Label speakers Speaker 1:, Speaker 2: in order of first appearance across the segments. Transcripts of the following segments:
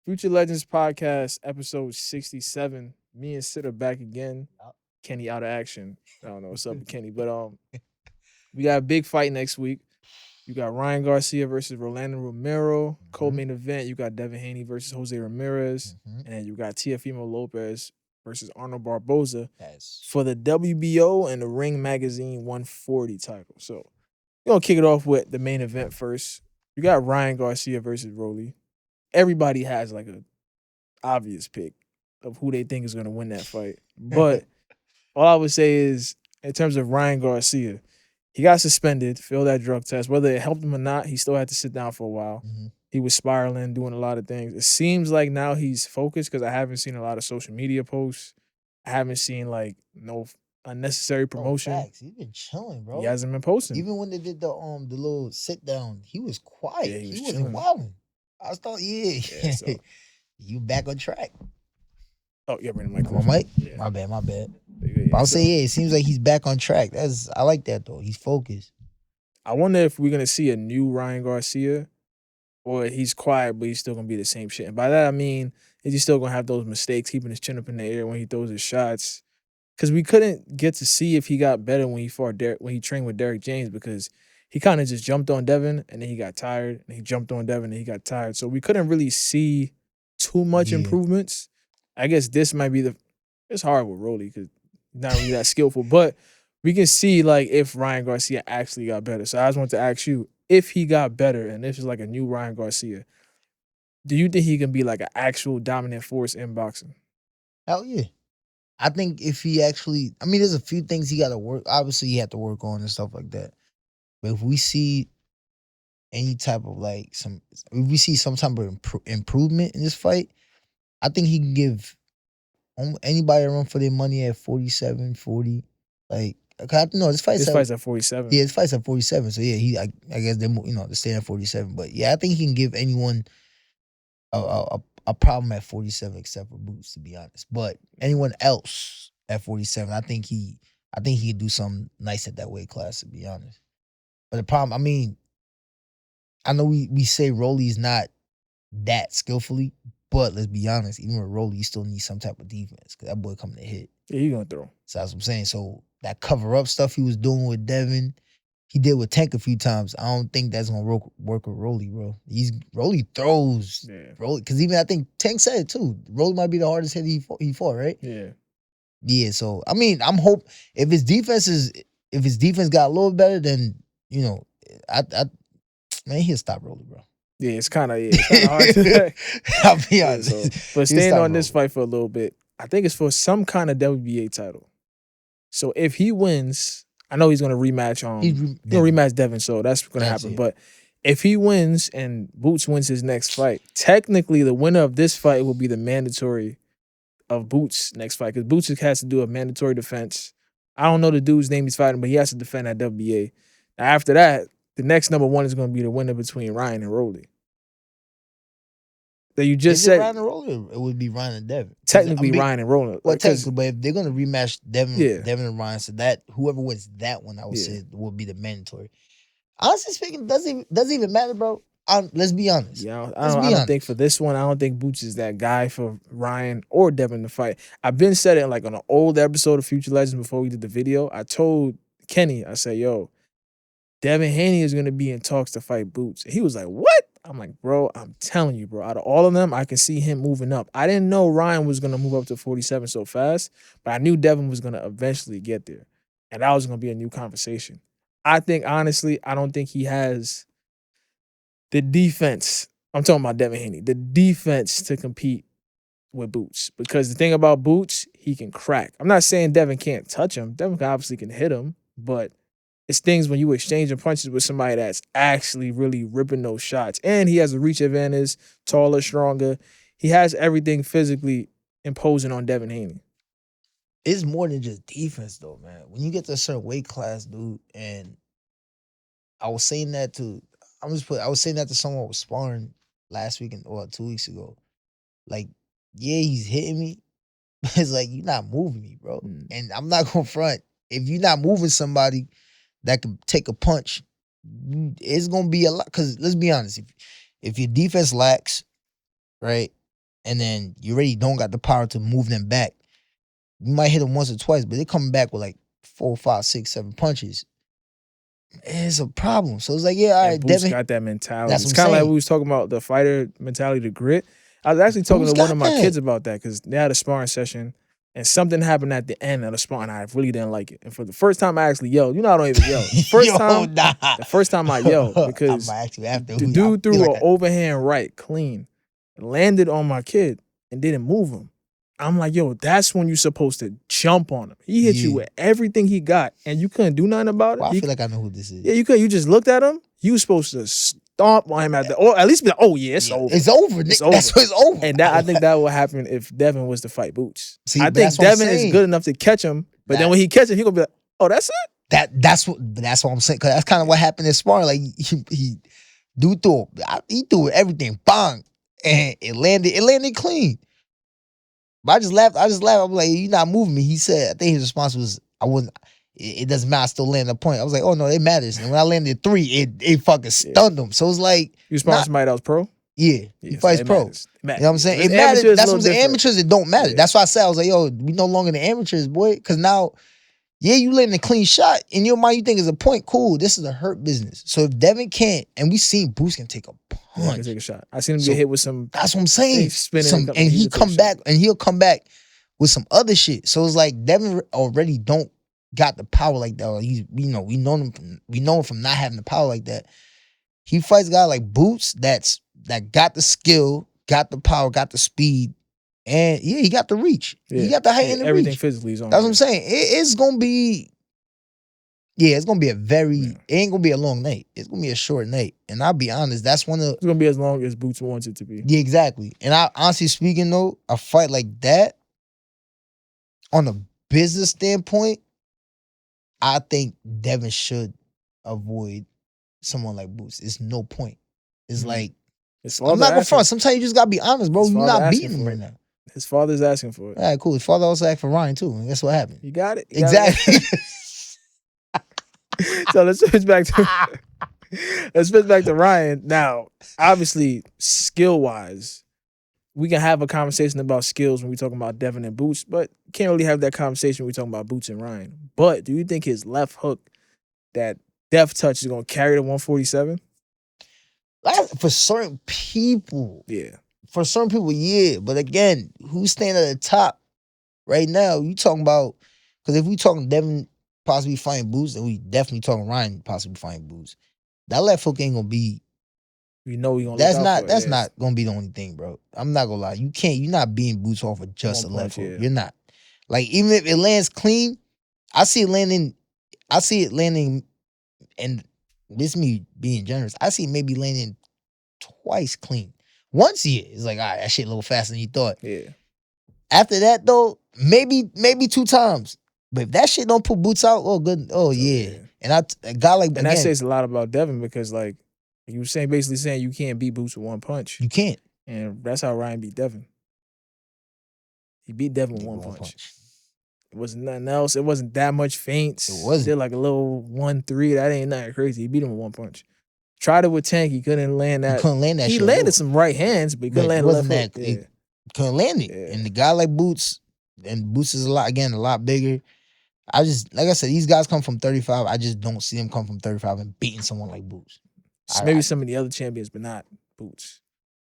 Speaker 1: Future Legends Podcast, episode 67. Me and Sid are back again. Kenny out of action. I don't know what's up with Kenny, but we got a big fight next week. You got Ryan Garcia versus Rolando Romero. Co-main event, you got Devin Haney versus Jose Ramirez. And then you got Teofimo Lopez versus Arnold Barboza for the WBO and the Ring Magazine 140 title. So we're going to kick it off with the main event first. You got Ryan Garcia versus Rolly. Everybody has like a obvious pick of who they think is going to win that fight. But all I would say is, in terms of Ryan Garcia, he got suspended, failed that drug test. Whether it helped him or not, he still had to sit down for a while. He was spiraling, doing a lot of things. It seems like now he's focused because I haven't seen a lot of social media posts. I haven't seen like no unnecessary promotion.
Speaker 2: Facts. He's been chilling, bro.
Speaker 1: He hasn't been posting.
Speaker 2: Even when they did the little sit down, he was quiet.
Speaker 1: Yeah, he
Speaker 2: wasn't wilding. I thought, so. You back on track.
Speaker 1: Oh, yeah, bring the mic.
Speaker 2: My mic? Yeah. My bad. I'll say, it seems like he's back on track. I like that, though. He's focused.
Speaker 1: I wonder if we're going to see a new Ryan Garcia, or he's quiet, but he's still going to be the same shit. And by that, I mean, is he still going to have those mistakes, keeping his chin up in the air when he throws his shots? Because we couldn't get to see if he got better when he trained with Derek James, because he kind of just jumped on Devin, and then he got tired, and he jumped on Devin, and he got tired. So we couldn't really see too much improvements. I guess this might be it's hard with Rolly because he's not really that skillful, but we can see like if Ryan Garcia actually got better. So I just want to ask you, if he got better and this is like a new Ryan Garcia, do you think he can be like an actual dominant force in boxing?
Speaker 2: Hell yeah. I think if he actually, there's a few things he got to work. Obviously, he had to work on and stuff like that. But if we see any type of if we see some type of improvement in this fight, I think he can give anybody a run for their money at 47, 40. This fight's
Speaker 1: at 47.
Speaker 2: Yeah, this fight's at 47. So yeah, I guess they're staying at 47. But yeah, I think he can give anyone a problem at 47 except for Boots, to be honest. But anyone else at 47, I think he could do something nice at that weight class, to be honest. But the problem, I know we say Rolly's not that skillfully, but let's be honest, even with Rolly, you still need some type of defense because that boy coming to hit.
Speaker 1: Yeah, he gonna throw.
Speaker 2: So that's what I'm saying. So that cover up stuff he was doing with Devin, he did with Tank a few times. I don't think that's gonna work with Rolly, bro. Rolly throws, Rolly, because even I think Tank said it too. Rolly might be the hardest hit he fought, right?
Speaker 1: Yeah.
Speaker 2: Yeah. So I'm hope if his defense got a little better, then man, he'll stop Rolly, bro.
Speaker 1: Yeah, it's kind of hard to
Speaker 2: I'll be honest.
Speaker 1: But staying on this fight for a little bit, I think it's for some kind of WBA title. So if he wins, I know he's going to rematch rematch Devin, so that's going to happen. But if he wins and Boots wins his next fight, technically the winner of this fight will be the mandatory of Boots' next fight, because Boots has to do a mandatory defense. I don't know the dude's name he's fighting, but he has to defend that WBA. Now, after that, the next number one is going to be the winner between Ryan and Rolly. That you just said.
Speaker 2: Ryan and Rolly, it would be Ryan and Devin.
Speaker 1: Technically, Ryan and Rolly.
Speaker 2: Well, technically, but if they're going to rematch Devin and Ryan, so that whoever wins that one, I would say would be the mandatory. Honestly speaking, doesn't even matter, bro. Let's be honest.
Speaker 1: Yeah, I don't think for this one, I don't think Boots is that guy for Ryan or Devin to fight. I've been said it like on an old episode of Future Legends before we did the video. I told Kenny, I said, yo, Devin Haney is going to be in talks to fight Boots. And he was like, what? I'm like, bro, I'm telling you, bro. Out of all of them, I can see him moving up. I didn't know Ryan was going to move up to 47 so fast, but I knew Devin was going to eventually get there. And that was going to be a new conversation. I think, honestly, I don't think he has the defense. I'm talking about Devin Haney. The defense to compete with Boots. Because the thing about Boots, he can crack. I'm not saying Devin can't touch him. Devin obviously can hit him, but it's things when you exchanging punches with somebody that's actually really ripping those shots. And he has a reach advantage, taller, stronger. He has everything physically imposing on Devin Haney.
Speaker 2: It's more than just defense, though, man. When you get to a certain weight class, dude, and I was saying that to someone who was sparring last week or 2 weeks ago. Like, yeah, he's hitting me, but it's like, you're not moving me, bro. And I'm not going to front. If you're not moving somebody that can take a punch, it's going to be a lot. Because let's be honest, if your defense lacks, right, and then you already don't got the power to move them back. You might hit them once or twice, but they're coming back with like 4, 5, 6, 7 punches. It's a problem. So it's like, yeah, all
Speaker 1: And
Speaker 2: right,
Speaker 1: Boots
Speaker 2: Devin.
Speaker 1: got that mentality.
Speaker 2: That's
Speaker 1: It's
Speaker 2: what I'm
Speaker 1: kind of like
Speaker 2: saying.
Speaker 1: we was talking about the fighter mentality, the grit. I was actually talking
Speaker 2: Boots
Speaker 1: to one
Speaker 2: got
Speaker 1: of my
Speaker 2: that.
Speaker 1: kids about that because they had a sparring session and something happened at the end of the sparring. I really didn't like it. And for the first time, I actually yelled. You know, I don't even yell. The first time I yelled
Speaker 2: I'm
Speaker 1: because
Speaker 2: gonna ask you after.
Speaker 1: the
Speaker 2: I
Speaker 1: dude
Speaker 2: feel
Speaker 1: threw
Speaker 2: like
Speaker 1: an overhand right clean, landed on my kid, and didn't move him. I'm like, yo, that's when you're supposed to jump on him. He hit you
Speaker 2: Yeah.
Speaker 1: with everything he got, and you couldn't do nothing about it.
Speaker 2: Well, I feel like I know who this is.
Speaker 1: Yeah, you could. You just looked at him. You was supposed to stomp on him at the, or at least be like, "Oh yeah, it's over."
Speaker 2: It's over.
Speaker 1: It's
Speaker 2: That's
Speaker 1: over.
Speaker 2: what it's over.
Speaker 1: And that I think that would happen if Devin was to fight Boots.
Speaker 2: See,
Speaker 1: I
Speaker 2: but
Speaker 1: think
Speaker 2: that's what I'm
Speaker 1: Devin is
Speaker 2: saying.
Speaker 1: good enough to catch him, but then
Speaker 2: That-
Speaker 1: when he catches him, he gonna be like, "Oh, that's it."
Speaker 2: That's what I'm saying. Cause that's kind of what happened in sparring. Like he dude he threw everything, bang, and it landed clean. But I just laughed. I'm like, you're not moving me. He said, I think his response was, I wouldn't. It doesn't matter. I still land a point. I was like, oh no, it matters. And when I landed 3, it fucking stunned him. So it's like,
Speaker 1: You sparring somebody that was pro.
Speaker 2: yeah, he
Speaker 1: so
Speaker 2: fights
Speaker 1: it
Speaker 2: pro.
Speaker 1: matters. It matters.
Speaker 2: You know what I'm saying?
Speaker 1: If
Speaker 2: It
Speaker 1: it's
Speaker 2: matters.
Speaker 1: amateur, it's
Speaker 2: That's
Speaker 1: a
Speaker 2: what I'm
Speaker 1: little
Speaker 2: saying.
Speaker 1: different.
Speaker 2: Amateurs, it don't matter.
Speaker 1: Yeah.
Speaker 2: That's why I said, I was like, yo, we no longer the amateurs, boy. Because now, yeah, you landing a clean shot. In your mind, you think it's a point. Cool. This is a hurt business. So if Devin can't, and we seen Boots can take a
Speaker 1: Yeah, he can
Speaker 2: punch.
Speaker 1: take a shot. I seen him
Speaker 2: So,
Speaker 1: get hit with some.
Speaker 2: That's what I'm saying.
Speaker 1: He's spinning
Speaker 2: And
Speaker 1: he
Speaker 2: he
Speaker 1: can take a
Speaker 2: come
Speaker 1: shot.
Speaker 2: back, and he'll come back with some other shit. So it's like Devin already don't got the power like that. Or he's, we know him from not having the power like that. He fights a guy like Boots that got the skill, got the power, got the speed, and yeah, he got the reach.
Speaker 1: Yeah.
Speaker 2: He got the height and the
Speaker 1: everything
Speaker 2: reach.
Speaker 1: physically is on.
Speaker 2: That's what I'm saying. It's gonna be. Yeah, it's gonna be it ain't gonna be a long night. It's gonna be a short night. And I'll be honest, that's one of
Speaker 1: It's gonna be as long as Boots wants it to be.
Speaker 2: yeah, exactly. And I honestly speaking though, a fight like that, on a business standpoint, I think Devin should avoid someone like Boots. It's no point. It's like I'm not gonna front. Sometimes you just gotta be honest, bro. You're not beating him right now.
Speaker 1: His father's asking for it.
Speaker 2: All right, cool. His father also asked for Ryan too. And guess what happened?
Speaker 1: You got it.
Speaker 2: Exactly.
Speaker 1: So let's switch back to Ryan. Now, obviously, skill wise, we can have a conversation about skills when we talking about Devin and Boots, but can't really have that conversation when we talking about Boots and Ryan. But do you think his left hook, that death touch, is gonna carry the 147?
Speaker 2: For certain people,
Speaker 1: yeah.
Speaker 2: For certain people, yeah. But again, who's standing at the top right now? You talking about, because if we talking Devin possibly fighting Boots, then we definitely talking Ryan possibly fighting Boots. That left hook ain't gonna be.
Speaker 1: You know we gonna.
Speaker 2: That's not gonna be the only thing, bro. I'm not gonna lie. You're not beating Boots off of just a left hook. Yeah. You're not. Like even if it lands clean, I see it landing, and this me being generous. I see it maybe landing twice clean. Once it's like, all right, that shit a little faster than you thought.
Speaker 1: Yeah.
Speaker 2: After that though, maybe 2 times. But if that shit don't put Boots out, oh good, yeah. And a guy like
Speaker 1: and that says a lot about Devin because like you were basically saying you can't beat Boots with one punch.
Speaker 2: You can't.
Speaker 1: And that's how Ryan beat Devin. He beat Devin with one punch. It wasn't nothing else. It wasn't that much feints.
Speaker 2: It wasn't.
Speaker 1: He did like a little 1-3. That ain't nothing crazy. He beat him with one punch. Tried it with Tank. He couldn't land that. He landed some right hands, but he couldn't land left hook.
Speaker 2: He couldn't land it. Yeah. And the guy like Boots, and Boots is a lot bigger. I just, like I said, these guys come from 35. I just don't see them come from 35 and beating someone like Boots.
Speaker 1: So maybe some of the other champions, but not Boots.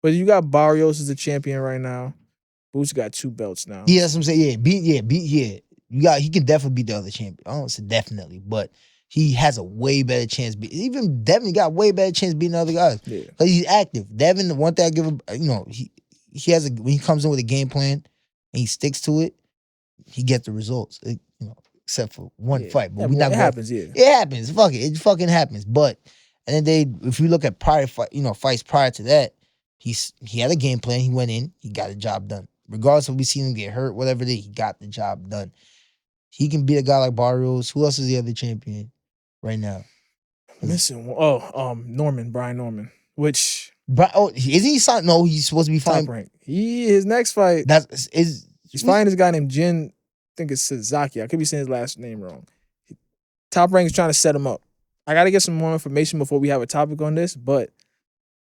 Speaker 1: But you got Barrios as a champion right now. Boots got 2 belts now.
Speaker 2: Yeah, that's what I'm saying. Yeah. He can definitely beat the other champion. I don't say definitely, but he has a way better chance. Even Devin got way better chance beating the other guys. Yeah. Because he's active. Devin, the one thing I give him, he has when he comes in with a game plan and he sticks to it, he gets the results. Except for one fight. But
Speaker 1: it happens, yeah.
Speaker 2: It happens. Fuck it. It fucking happens. But and then if you look at fights prior to that, he had a game plan. He went in, he got the job done. Regardless if we seen him get hurt, whatever it is, he got the job done. He can beat a guy like Barrios. Who else is the other champion right now?
Speaker 1: Missing Brian Norman. Which
Speaker 2: isn't he signed? No, he's supposed to be fighting.
Speaker 1: Top rank. His next fight. He's fighting this guy named Jin. I think it's Suzaki. I could be saying his last name wrong. Top Rank is trying to set him up. I got to get some more information before we have a topic on this, but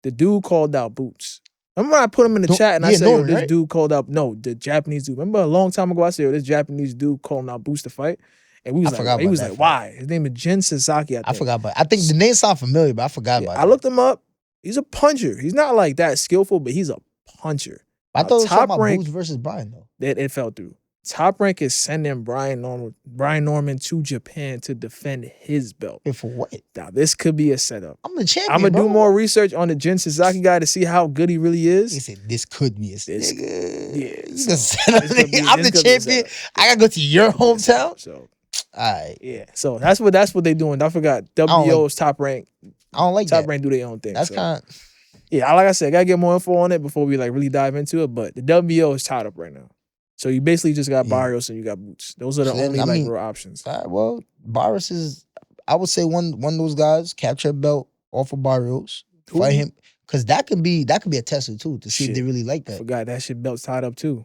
Speaker 1: the dude called out Boots. Remember I put him in the chat and I
Speaker 2: yeah,
Speaker 1: said, yo,
Speaker 2: Norman,
Speaker 1: this
Speaker 2: right?
Speaker 1: dude called out, no, the Japanese dude. Remember a long time ago I said, yo, this Japanese dude calling out Boost to fight? And we was
Speaker 2: forgot
Speaker 1: he
Speaker 2: about
Speaker 1: was
Speaker 2: that
Speaker 1: like,
Speaker 2: fight.
Speaker 1: why? His name is Jin Sasaki, I think.
Speaker 2: I forgot about. I think the name sound familiar, but I forgot
Speaker 1: Yeah,
Speaker 2: about
Speaker 1: I
Speaker 2: that.
Speaker 1: looked him up. He's a puncher. He's not like that skillful, but he's a puncher.
Speaker 2: I
Speaker 1: Now,
Speaker 2: thought it was talking
Speaker 1: top
Speaker 2: about
Speaker 1: rank,
Speaker 2: Boots versus Brian though.
Speaker 1: it fell through. Top rank is sending Brian Norman to Japan to defend his belt.
Speaker 2: Hey, for what?
Speaker 1: Now, this could be a setup.
Speaker 2: I'm the champion,
Speaker 1: I'm going to
Speaker 2: bro.
Speaker 1: do more research on the Jin Sasaki guy to see how good he really
Speaker 2: He
Speaker 1: is.
Speaker 2: said this could be a
Speaker 1: This-
Speaker 2: nigga.
Speaker 1: yeah,
Speaker 2: You
Speaker 1: so
Speaker 2: just set up
Speaker 1: this could be-
Speaker 2: I'm
Speaker 1: this
Speaker 2: the
Speaker 1: could be a
Speaker 2: champion.
Speaker 1: setup.
Speaker 2: I gotta go to your hometown.
Speaker 1: So,
Speaker 2: All right.
Speaker 1: yeah. So that's what they're doing. I forgot. WBO's top rank.
Speaker 2: I don't like
Speaker 1: Top
Speaker 2: that.
Speaker 1: rank do their own thing.
Speaker 2: That's
Speaker 1: so.
Speaker 2: kind of
Speaker 1: Yeah, like I said, I gotta get more info on it before we like really dive into it. But the WBO is tied up right now. So you basically just got Barrios and you got Boots. Those are the
Speaker 2: So
Speaker 1: only
Speaker 2: then, I mean,
Speaker 1: real options.
Speaker 2: well, Barrios is, I would say one of those guys capture a belt off of Barrios, fight him, because that could be a tester too to see if they really like that.
Speaker 1: Forgot that shit belt's tied up too.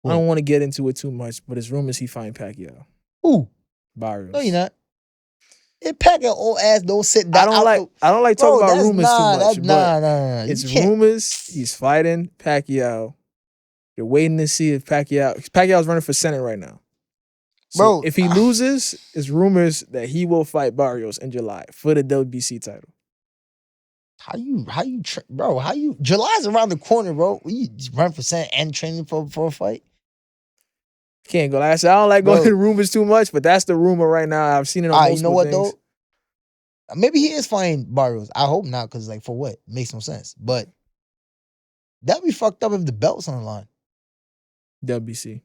Speaker 2: What?
Speaker 1: I don't want to get into it too much, but it's rumors he fighting Pacquiao.
Speaker 2: Ooh,
Speaker 1: Barrios.
Speaker 2: no, you're not. If Pacquiao old ass don't sit down,
Speaker 1: I don't like talking about rumors too much.
Speaker 2: Nah.
Speaker 1: It's rumors. He's fighting Pacquiao. You're waiting to see if Pacquiao's running for Senate right now. So
Speaker 2: Bro,
Speaker 1: if he loses, it's rumors that he will fight Barrios in July for the WBC title.
Speaker 2: July's around the corner, bro. You run for Senate and training for a fight.
Speaker 1: Can't go. Like I said, I don't like going to rumors too much, but that's the rumor right now. I've seen it on multiple
Speaker 2: you know what
Speaker 1: things.
Speaker 2: though? Maybe he is fighting Barrios. I hope not, because like for what? Makes no sense. But that'd be fucked up if the belt's on the line.
Speaker 1: WBC.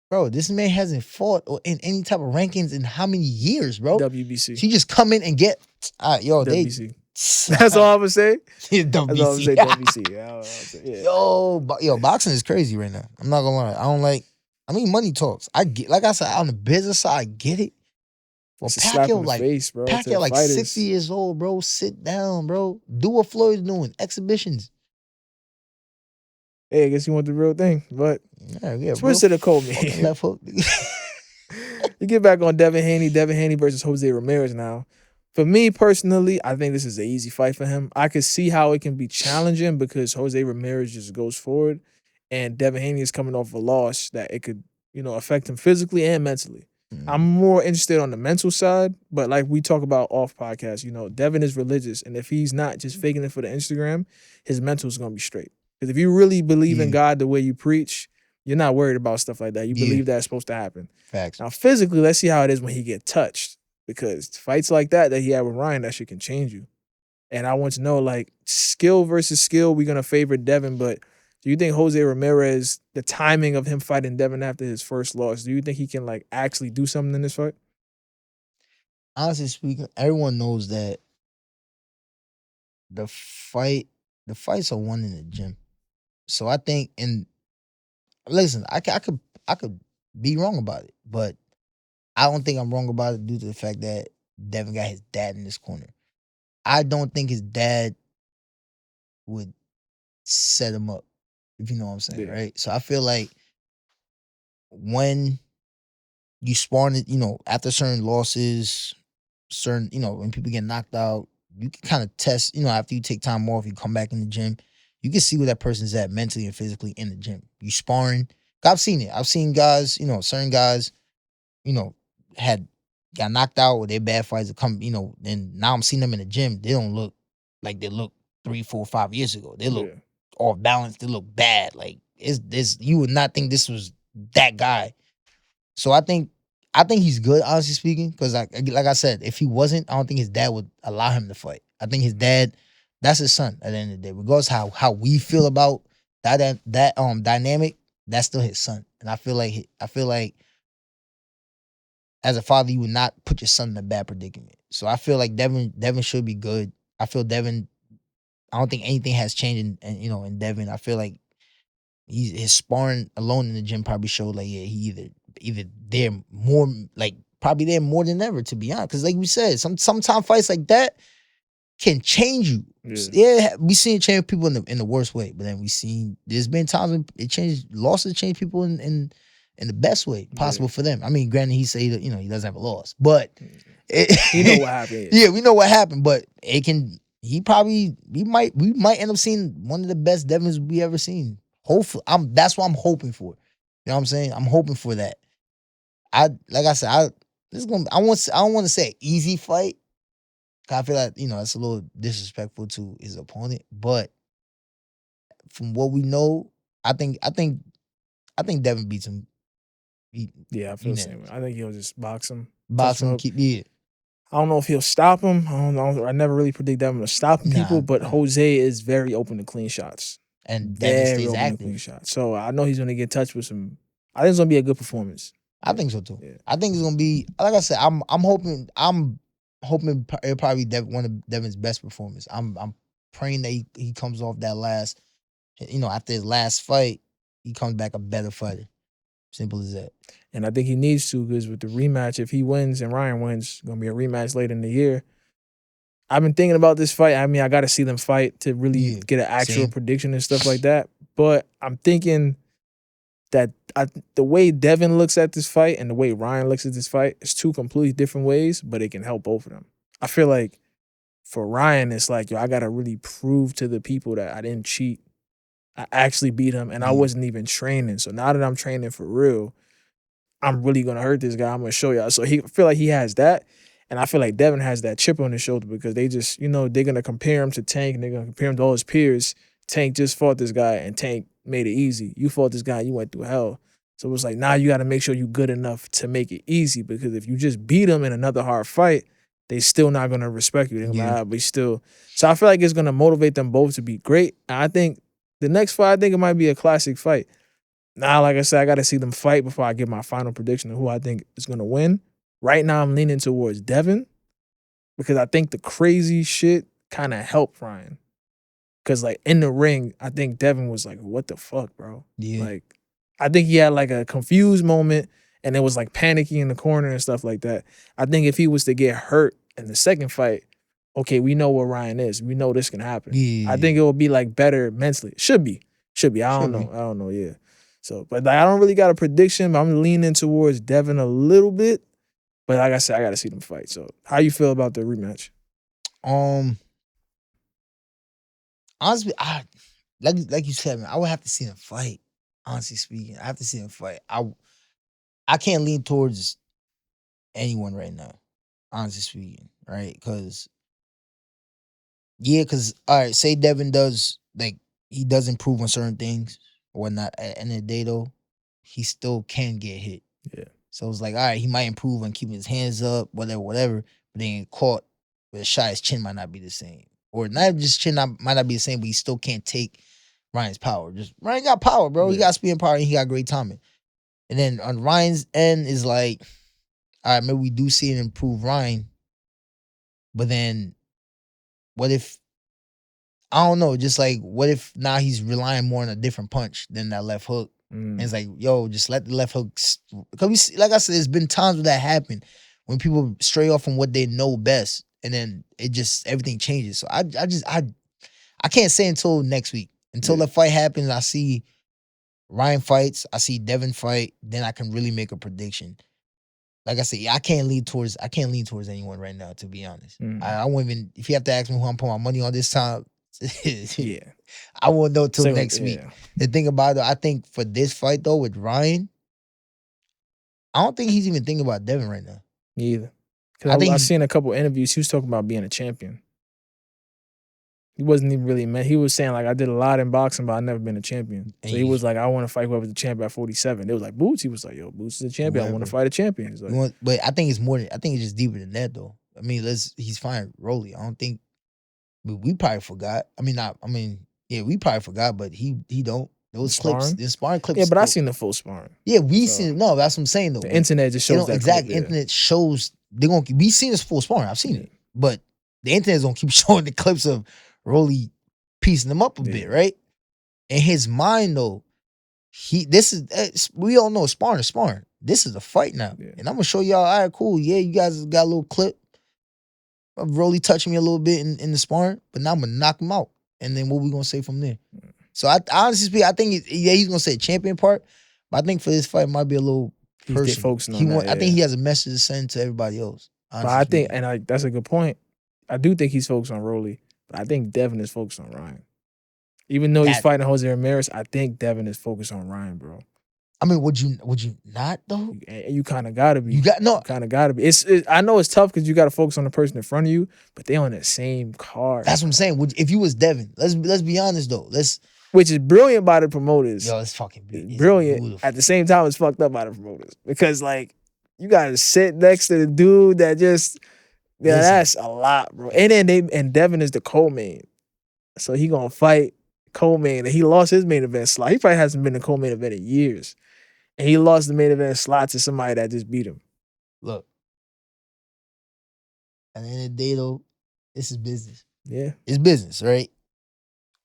Speaker 2: Bro, this man hasn't fought or in any type of rankings in how many years, bro?
Speaker 1: WBC.
Speaker 2: He just come in and get
Speaker 1: WBC. That's all I'm gonna say.
Speaker 2: WBC.
Speaker 1: That's all I'm say. WBC. Yeah.
Speaker 2: Yo, boxing is crazy right now. I'm not gonna lie. I don't like. I mean, money talks. I get, like I said, on the business side, I get it. Well,
Speaker 1: It's a slap in
Speaker 2: Pacquiao
Speaker 1: the
Speaker 2: like
Speaker 1: face, bro, to
Speaker 2: Pacquiao
Speaker 1: the
Speaker 2: like
Speaker 1: fighters.
Speaker 2: 60 years old, bro. Sit down, bro. Do what Floyd's doing. Exhibitions.
Speaker 1: Hey, I guess you want the real thing, but
Speaker 2: Yeah,
Speaker 1: twist to the cold man.
Speaker 2: Fucking left hook.
Speaker 1: You get back on Devin Haney versus Jose Ramirez now. For me personally, I think this is an easy fight for him. I could see how it can be challenging because Jose Ramirez just goes forward and Devin Haney is coming off a loss that it could, affect him physically and mentally. I'm more interested on the mental side, but like we talk about off podcast, Devin is religious, and if he's not just faking it for the Instagram, his mental is going to be straight. Because if you really believe in God the way you preach, you're not worried about stuff like that. You believe that's supposed to happen.
Speaker 2: Facts.
Speaker 1: Now, physically, let's see how it is when he get touched. Because fights like that he had with Ryan, that shit can change you. And I want to know, like, skill versus skill, we're going to favor Devin, but do you think Jose Ramirez, the timing of him fighting Devin after his first loss, do you think he can, like, actually do something in this fight?
Speaker 2: Honestly speaking, everyone knows that the fights are won in the gym. So I think, and listen, I could be wrong about it, but I don't think I'm wrong about it due to the fact that Devin got his dad in this corner. I don't think his dad would set him up, if you know what I'm saying, right? So I feel like when you spawn it, after certain losses, when people get knocked out, you can kind of test, after you take time off, you come back in the gym, you can see where that person's at mentally and physically in the gym. You sparring. I've seen it. I've seen guys, certain guys, got knocked out or they bad fights come, and now I'm seeing them in the gym. They don't look like they looked 3, 4, 5 years ago. They look off balance. They look bad. Like you would not think this was that guy. So I think he's good, honestly speaking, because like I said, if he wasn't, I don't think his dad would allow him to fight. I think his dad, that's his son at the end of the day. Regardless how we feel about that dynamic, that's still his son. And I feel like as a father, you would not put your son in a bad predicament. So I feel like Devin should be good. I feel Devin, I don't think anything has changed in Devin. I feel like his sparring alone in the gym probably showed like, yeah, he either there more, like probably there more than ever, to be honest. Because like we said, sometimes fights like that can change you. Yeah, we seen it change people in the worst way, but then there's been times when losses change people in the best way possible for them. I mean, granted, he said he doesn't have a loss, but
Speaker 1: you know what happened.
Speaker 2: Yeah, we know what happened, but it can we might end up seeing one of the best Devins we ever seen. Hopefully, that's what I'm hoping for. You know what I'm saying? I'm hoping for that. Like I said, I don't want to say easy fight. 'Cause I feel like, it's a little disrespectful to his opponent. But from what we know, I think Devin beats him.
Speaker 1: Yeah, I feel the same way. I think he'll just box him,
Speaker 2: Box
Speaker 1: touch him
Speaker 2: him,
Speaker 1: up.
Speaker 2: keep it.
Speaker 1: I don't know if he'll stop him. I don't know. I never really predict Devin to stopping people, but Jose is very open to clean shots.
Speaker 2: And Devin
Speaker 1: Very
Speaker 2: stays
Speaker 1: open to clean
Speaker 2: active.
Speaker 1: shots. So I know he's gonna get touched with some. I think it's gonna be a good performance.
Speaker 2: I think so too.
Speaker 1: Yeah.
Speaker 2: I think it's gonna be, like I said, I'm hoping it'll probably be one of Devin's best performances. I'm praying that he comes off that last, after his last fight, he comes back a better fighter. Simple as that.
Speaker 1: And I think he needs to, because with the rematch, if he wins and Ryan wins, it's gonna be a rematch later in the year. I've been thinking about this fight. I mean, I got to see them fight to really get an actual prediction and stuff like that. But I'm thinking that the way Devin looks at this fight and the way Ryan looks at this fight is two completely different ways, but it can help both of them. I feel like for Ryan, it's like, I got to really prove to the people that I didn't cheat. I actually beat him, and I wasn't even training. So now that I'm training for real, I'm really going to hurt this guy. I'm going to show y'all. So I feel like he has that. And I feel like Devin has that chip on his shoulder because they just, they're going to compare him to Tank, and they're going to compare him to all his peers. Tank just fought this guy, and Tank made it easy. You fought this guy, you went through hell. So it's like, now you got to make sure you're good enough to make it easy, because if you just beat him in another hard fight, they still not going to respect you. They're going to be but still. So I feel like it's going to motivate them both to be great. And I think the next fight, I think it might be a classic fight. Now, like I said, I got to see them fight before I give my final prediction of who I think is going to win. Right now, I'm leaning towards Devin because I think the crazy shit kind of helped Ryan. Because, like, in the ring, I think Devin was like, what the fuck, bro?
Speaker 2: Yeah.
Speaker 1: Like, I think he had, like, a confused moment, and it was, like, panicky in the corner and stuff like that. I think if he was to get hurt in the second fight, okay, we know what Ryan is. We know this can happen.
Speaker 2: Yeah.
Speaker 1: I think it will be, like, better mentally. Should be. I don't know, yeah. So, but like, I don't really got a prediction, but I'm leaning towards Devin a little bit. But like I said, I got to see them fight. So, how you feel about the rematch?
Speaker 2: Honestly, like you said, man, I would have to see them fight. Honestly speaking, I have to see them fight. I can't lean towards anyone right now. Honestly speaking, right? Because all right, say Devin does, like, he does improve on certain things or whatnot. At the end of the day, though, he still can get hit.
Speaker 1: Yeah.
Speaker 2: So it's like, all right, he might improve on keeping his hands up, whatever. But then caught with a shot, his chin might not be the same. Or not just chin might not be the same, but he still can't take Ryan's power. Ryan got power, bro. He got speed and power, and he got great timing. And then on Ryan's end is like, all right, maybe we do see an improved Ryan. But then what if, I don't know, just like, what if now he's relying more on a different punch than that left hook? And it's like, yo, just let the left hook. Because like I said, there's been times where that happened when people stray off from what they know best, and then everything changes. So I can't say until next week. Until the fight happens, I see Ryan fights, I see Devin fight, then I can really make a prediction. Like I said, I can't lean towards anyone right now, to be honest. I won't even, if you have to ask me who I'm putting my money on this time, I won't know till next week. The thing about it, I think for this fight though with Ryan, I don't think he's even thinking about Devin right now.
Speaker 1: Me either. Because I've seen a couple interviews, he was talking about being a champion. He wasn't even really meant. He was saying, like, I did a lot in boxing, but I've never been a champion. So he was like, I want to fight whoever's the champion at 47. They was like, Boots. He was like, yo, Boots is a champion. I want to fight a champion. Like,
Speaker 2: but I think it's more than, I think it's just deeper than that though. I mean, he's fine, Rolly. I don't think, we probably forgot. We probably forgot, but he don't. Those clips, the sparring clips.
Speaker 1: Yeah, but I seen the full sparring.
Speaker 2: Yeah, seen. No, that's what I'm saying though.
Speaker 1: The internet just shows that.
Speaker 2: Exactly, internet shows we seen this full sparring. I've seen it, but the internet's gonna keep showing the clips of Rolly piecing them up a bit, right? In his mind though, we all know sparring is sparring. This is a fight now, and I'm gonna show y'all. All right, cool. Yeah, you guys got a little clip of Rolly touching me a little bit in the sparring, but now I'm gonna knock him out, and then what we gonna say from there? So I honestly speak, I think he's gonna say champion part, but I think for this fight it might be a little personal. I think he has a message to send to everybody else.
Speaker 1: But I think, and that's a good point. I do think he's focused on Rolly. But I think Devin is focused on Ryan. Even though he's fighting Jose Ramirez, I think Devin is focused on Ryan, bro.
Speaker 2: I mean, would you not though?
Speaker 1: You kind of gotta be.
Speaker 2: You
Speaker 1: kind of gotta be. I know it's tough because you gotta focus on the person in front of you, but they on the same card.
Speaker 2: That's what I'm saying. If you was Devin, let's be honest though.
Speaker 1: Which is brilliant by the promoters.
Speaker 2: Yo, it's fucking
Speaker 1: brilliant.
Speaker 2: Beautiful.
Speaker 1: At the same time, it's fucked up by the promoters because like you gotta sit next to the dude that just that's a lot, bro. And then Devin is the co-main, so he gonna fight co-main, and he lost his main event slot. He probably hasn't been in co-main event in years. And he lost the main event slot to somebody that just beat him.
Speaker 2: Look, at the end of the day, though, this is business.
Speaker 1: Yeah.
Speaker 2: It's business, right?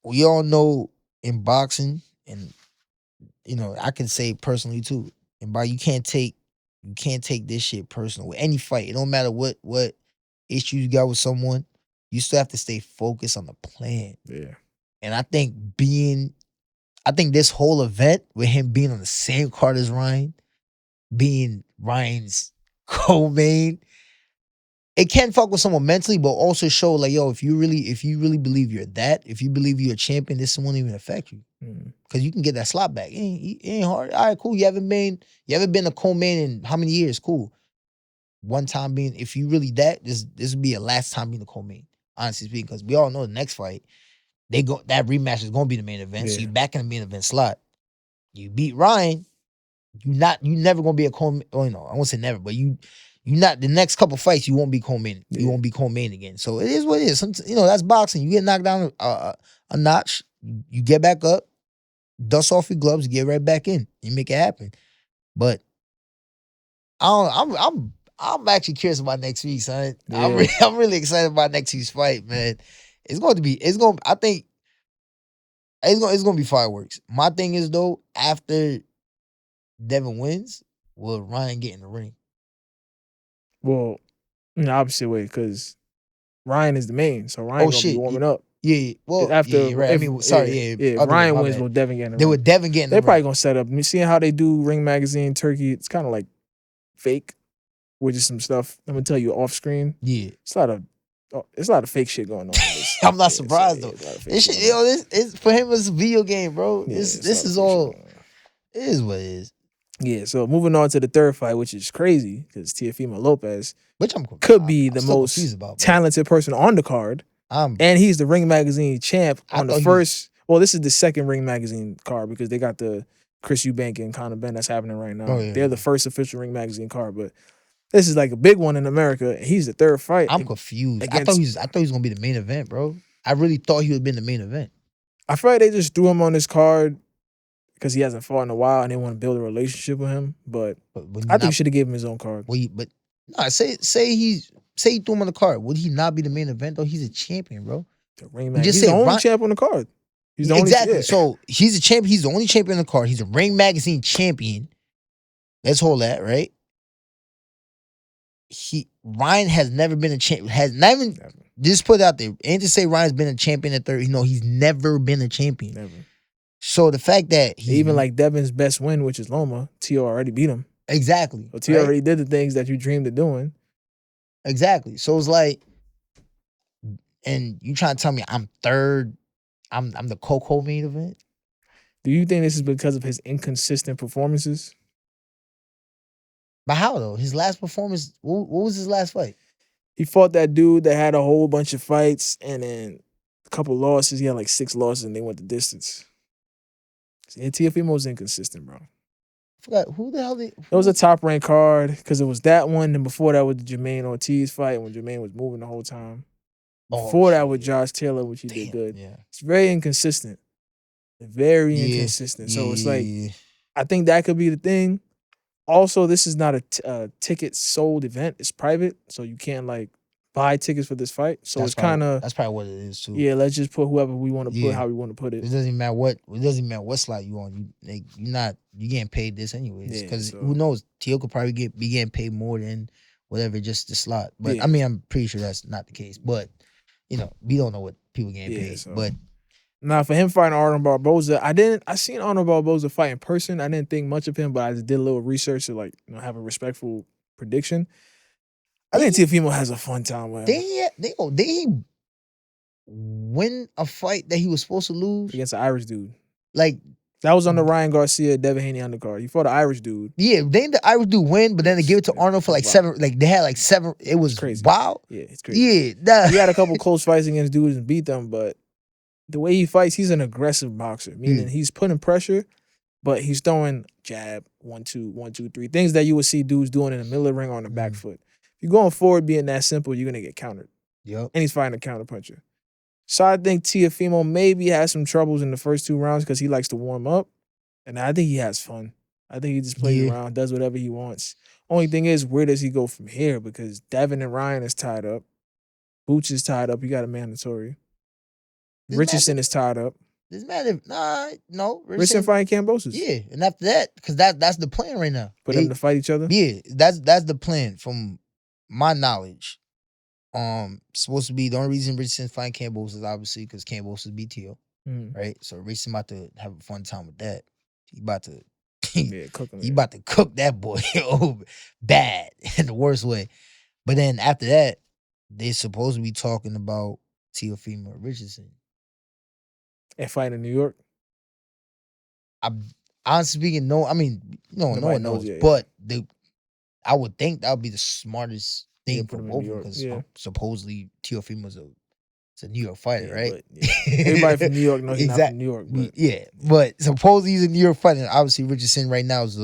Speaker 2: We all know in boxing, and, I can say personally, too, and you can't take this shit personal. With any fight, it don't matter what issue you got with someone, you still have to stay focused on the plan.
Speaker 1: Yeah.
Speaker 2: And I think this whole event with him being on the same card as Ryan, being Ryan's co-main, it can fuck with someone mentally, but also show like, yo, if you really believe if you believe you're a champion, this won't even affect you. Because you can get that slot back. It ain't hard. All right, cool. You haven't been a co-main in how many years? Cool. One time being, if you really this would be your last time being a co-main, honestly speaking, because we all know the next fight, that rematch is gonna be the main event. Yeah. So you back in the main event slot. You beat Ryan, you never gonna be a co-main. I won't say never, but you not the next couple fights you won't be co-main. Yeah. You won't be co-main again. So it is what it is. That's boxing. You get knocked down a notch, you get back up, dust off your gloves, get right back in, you make it happen. But I'm actually curious about next week, son. Yeah. I'm really excited about next week's fight, man. I think it's gonna be fireworks. My thing is though, after Devin wins, will Ryan get in the ring?
Speaker 1: Well, in the opposite way, because Ryan is the main, so Ryan gonna be warming up.
Speaker 2: Yeah, well,
Speaker 1: after
Speaker 2: right.
Speaker 1: Ryan wins, will Devin get in the ring?
Speaker 2: They would Devin get in the ring.
Speaker 1: They're probably gonna set up. Seeing how they do Ring Magazine Turkey, it's kind of like fake, with just some stuff. I'm gonna tell you off screen.
Speaker 2: Yeah,
Speaker 1: it's a lot of fake shit going on.
Speaker 2: I'm not surprised though. This shit, for him, it's a video game, bro. Yeah, this is all. It is what it is.
Speaker 1: Yeah. So moving on to the third fight, which is crazy because Teofimo Lopez,
Speaker 2: which
Speaker 1: could be the most talented person on the card, and he's the Ring Magazine champ on the first. Well, this is the second Ring Magazine card because they got the Chris Eubank and Conor Benn that's happening right now. They're the first official Ring Magazine card, but this is like a big one in America. He's the third fight.
Speaker 2: I'm confused. I thought he was gonna be the main event, bro. I really thought he would have been the main event.
Speaker 1: I feel like they just threw him on this card because he hasn't fought in a while and they want to build a relationship with him. But I think you should have given him his own card.
Speaker 2: Say he threw him on the card. Would he not be the main event though? He's a champion, bro.
Speaker 1: The Ring Magazine. He's the only champ on the card.
Speaker 2: He's the exactly. Only, So he's a champ. He's the only champion on the card. He's a Ring Magazine champion. Let's hold that right. Ryan has never been a champ. Never. Just put it out there. Ain't to say Ryan's been a champion at 30. No, he's never been a champion.
Speaker 1: Never.
Speaker 2: So the fact that
Speaker 1: even like Devin's best win, which is Loma, Tio already beat him.
Speaker 2: Exactly.
Speaker 1: So Tio already did the things that you dreamed of doing.
Speaker 2: Exactly. So it's like, and you trying to tell me I'm third, I'm the co-main event?
Speaker 1: Do you think this is because of his inconsistent performances?
Speaker 2: But how though? His last performance, what was his last fight?
Speaker 1: He fought that dude that had a whole bunch of fights and then a couple losses. He had like 6 losses and they went the distance. Yeah, Teofimo's inconsistent, bro.
Speaker 2: I forgot who the hell
Speaker 1: it was a top ranked card because it was that one, and before that was the Jermaine Ortiz fight when Jermaine was moving the whole time. Before that with Josh Taylor, which he did good. Yeah. It's very inconsistent. Very inconsistent. So it's like, I think that could be the thing. Also, this is not a ticket sold event. It's private, so you can't like buy tickets for this fight. So it's kind of
Speaker 2: that's probably what it is too.
Speaker 1: Yeah, let's just put whoever we want to put how we want to put it.
Speaker 2: It doesn't matter what slot you on. You getting paid this anyways. Because who knows? Tio could probably be getting paid more than whatever just the slot. But I mean, I'm pretty sure that's not the case. But we don't know what people getting paid. So. But
Speaker 1: now for him fighting Arnold Barboza, I seen Arnold Barboza fight in person. I didn't think much of him, but I just did a little research to have a respectful prediction. I think Teofimo has a fun time with him.
Speaker 2: win a fight that he was supposed to lose.
Speaker 1: against an Irish dude.
Speaker 2: Like
Speaker 1: That was on the Ryan Garcia, Devin Haney undercard. He fought an Irish dude.
Speaker 2: yeah, the Irish dude win, but then they give it to Arnold for like 7. Like they had like 7. It was
Speaker 1: crazy.
Speaker 2: wild.
Speaker 1: Yeah, it's crazy.
Speaker 2: Yeah, nah.
Speaker 1: He had a couple close fights against dudes and beat them, but the way he fights, he's an aggressive boxer. Meaning he's putting pressure, but he's throwing jab, 1, 2, 1, 2, 3. Things that you would see dudes doing in the middle of the ring or on the back foot. If you're going forward being that simple, you're gonna get countered.
Speaker 2: Yep.
Speaker 1: And he's fighting a counterpuncher. So I think Teofimo maybe has some troubles in the first 2 rounds because he likes to warm up. And I think he has fun. I think he just plays around, does whatever he wants. Only thing is, where does he go from here? Because Devin and Ryan is tied up. Boots is tied up. He got a mandatory. Richardson is tied up.
Speaker 2: Doesn't matter. No.
Speaker 1: Richardson fighting Kambosos.
Speaker 2: Yeah, and after that, because that's the plan right now.
Speaker 1: Put them to fight each other?
Speaker 2: Yeah, that's the plan from my knowledge. Supposed to be the only reason Richardson fighting Kambosos is obviously because Kambosos beat Teo. Right? So Richardson about to have a fun time with that. He about to
Speaker 1: cook him.
Speaker 2: He about to cook that boy bad in the worst way. But then after that, they're supposed to be talking about Teofimo Richardson.
Speaker 1: And fighting in New York?
Speaker 2: Honestly speaking, no. I mean, no one knows. But I would think that would be the smartest thing for both of them because supposedly Teofimo's a New York fighter, right?
Speaker 1: But, everybody from New York knows he's not from New York. But.
Speaker 2: But supposedly he's a New York fighter. Obviously, Richardson right now is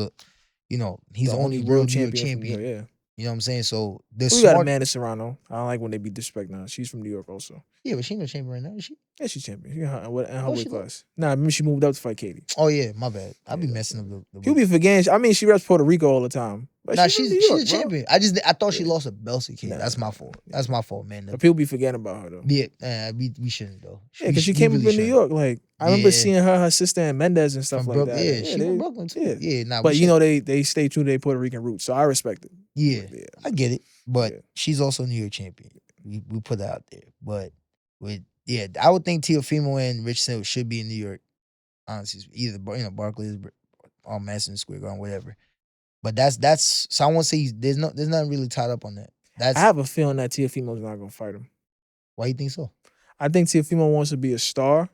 Speaker 2: he's the only real New York champion.
Speaker 1: York,
Speaker 2: You know what I'm saying? So
Speaker 1: we got Amanda Serrano. I don't like when they be disrespect now. She's from New York also.
Speaker 2: Yeah, but she ain't no champion right now, is she?
Speaker 1: Yeah, she's champion. She in her weight class. Nah, I mean she moved up to fight Katie.
Speaker 2: Oh yeah, my bad. I be messing up the
Speaker 1: People be forgetting. I mean, she reps Puerto Rico all the time. But
Speaker 2: nah, she's a champion. I thought she lost a belt to Katie. That's my fault. That's my fault, man.
Speaker 1: But people be forgetting about her though.
Speaker 2: Yeah, we shouldn't though.
Speaker 1: Yeah, because she came up in New York. Like I remember seeing her sister and Mendez and stuff like that.
Speaker 2: Yeah, she from Brooklyn too. Yeah, nah.
Speaker 1: But they stay true to their Puerto Rican roots, so I respect it.
Speaker 2: Yeah, I get it. But she's also New York champion. We put that out there. But I would think Teofimo and Richardson should be in New York. Honestly, either Barclays or Madison Square Garden, whatever. But that's so I won't say there's nothing really tied up on that.
Speaker 1: I have a feeling that Teofimo's not gonna fight him.
Speaker 2: Why you think so?
Speaker 1: I think Teofimo wants to be a star,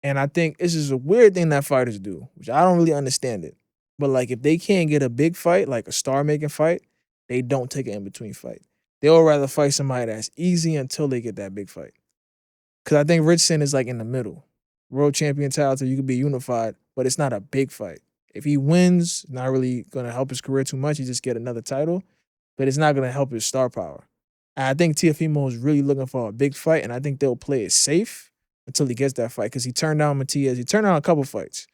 Speaker 1: and I think this is a weird thing that fighters do, which I don't really understand it. But like, if they can't get a big fight, like a star-making fight, they don't take an in-between fight. They'll rather fight somebody that's easy until they get that big fight. Because I think Richardson is like in the middle. World champion title, you could be unified, but it's not a big fight. If he wins, not really going to help his career too much. He just get another title, but it's not going to help his star power. And I think Teofimo is really looking for a big fight, and I think they'll play it safe until he gets that fight because he turned down Matias. He turned down a couple fights,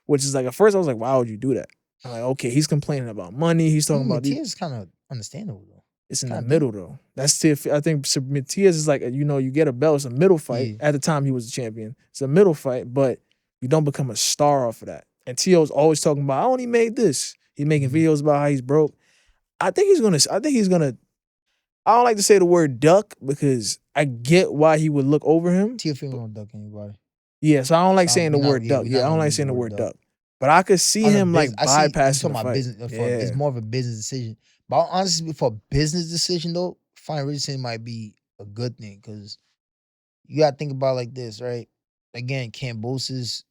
Speaker 1: which is like at first I was like, why would you do that? I'm like, okay, he's complaining about money. He's talking about
Speaker 2: Matias is kind of understandable though.
Speaker 1: It's in the middle though. That's I think Matias is like, you get a belt. It's a middle fight. At the time he was a champion. It's a middle fight, but you don't become a star off of that. And Tio's always talking about, I only made this. He's making videos about how he's broke. I think he's gonna. I don't like to say the word duck because I get why he would look over him.
Speaker 2: Teofimo don't duck anybody.
Speaker 1: Yeah, so I don't like saying the word duck. Yeah, I don't like saying the word duck. But I could see him like bypassing the fight.
Speaker 2: Business, it's more of a business decision. But honestly, for a business decision though, fighting Richardson might be a good thing because you gotta think about it like this, right? Again, Kambosos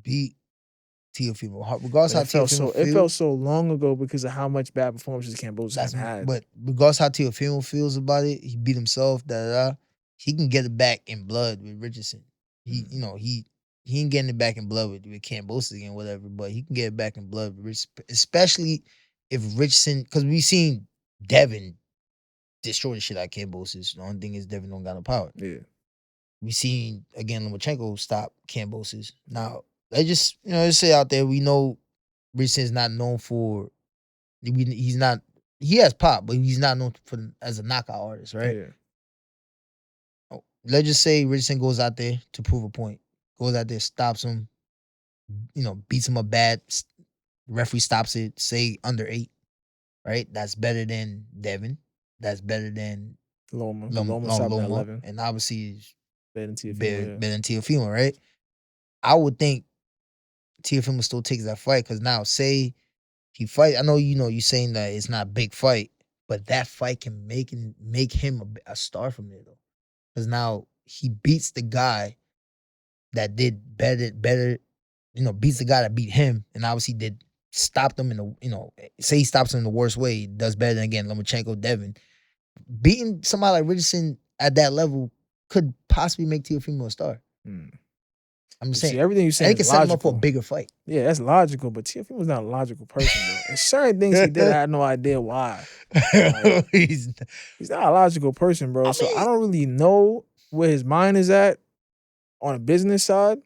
Speaker 2: beat Teofimo. Regardless how Teofimo
Speaker 1: it felt so long ago because of how much bad performances Kambosos has had.
Speaker 2: But regardless how Teofimo feels about it, he beat himself. He can get it back in blood with Richardson. He ain't getting it back in blood with Kambosos again, whatever. But he can get it back in blood with Richardson, especially if Richardson, because we seen Devin destroy the shit out of Kambosos. The only thing is Devin don't got no power.
Speaker 1: Yeah. We
Speaker 2: seen, again, Lomachenko stop Kambosos. Now, let's say out there, we know Richardson's not known for, he has pop, but he's not known as a knockout artist, right?
Speaker 1: Yeah.
Speaker 2: Let's just say Richardson goes out there to prove a point. Goes out there, stops him, beats him up bad. Referee stops it, say under 8, right? That's better than Devin. That's better than
Speaker 1: Loma. Loma stopped at 11.
Speaker 2: And obviously
Speaker 1: better than
Speaker 2: Teofimo, right? I would think Teofimo still takes that fight because now say he fight. I know you saying that it's not a big fight, but that fight can make him a star from there though. because now he beats the guy that did better. Beats the guy that beat him, and obviously did stop them in the say he stops him in the worst way. Does better than again Lomachenko, Devin. Beating somebody like Richardson at that level could possibly make Teofimo a star. I'm just saying.
Speaker 1: See, everything you're saying
Speaker 2: it can set him up for a bigger fight.
Speaker 1: Yeah, that's logical, but Teofimo's not a logical person, bro. There's certain things he did, I had no idea why. Like, he's not a logical person, bro. So I don't really know where his mind is at on a business side.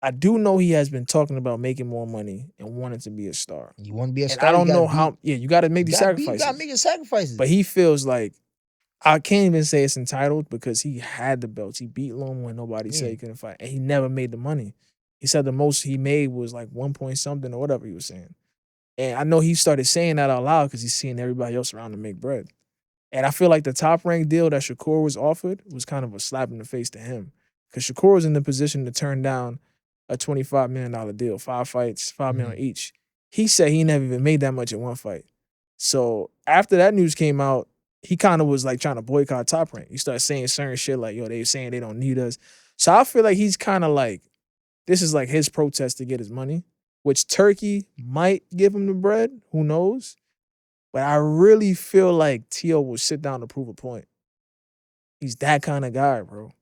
Speaker 1: I do know he has been talking about making more money and wanting to be a star.
Speaker 2: You want to be a star?
Speaker 1: I don't know how. Yeah, you got to make these sacrifices.
Speaker 2: You got to make your sacrifices.
Speaker 1: But he feels like, I can't even say it's entitled because he had the belts. He beat Loma when nobody said he couldn't fight. And he never made the money. He said the most he made was like 1 point something or whatever he was saying. And I know he started saying that out loud because he's seeing everybody else around him make bread. And I feel like the top ranked deal that Shakur was offered was kind of a slap in the face to him. Because Shakur was in the position to turn down a $25 million deal, 5 fights, $5 million each. He said he never even made that much in one fight. So after that news came out, he kind of was like trying to boycott Top Rank. He started saying certain shit like, yo, they saying they don't need us. So I feel like he's kind of like, this is like his protest to get his money, which Turkey might give him the bread. Who knows? But I really feel like Tio will sit down to prove a point. He's that kind of guy, bro.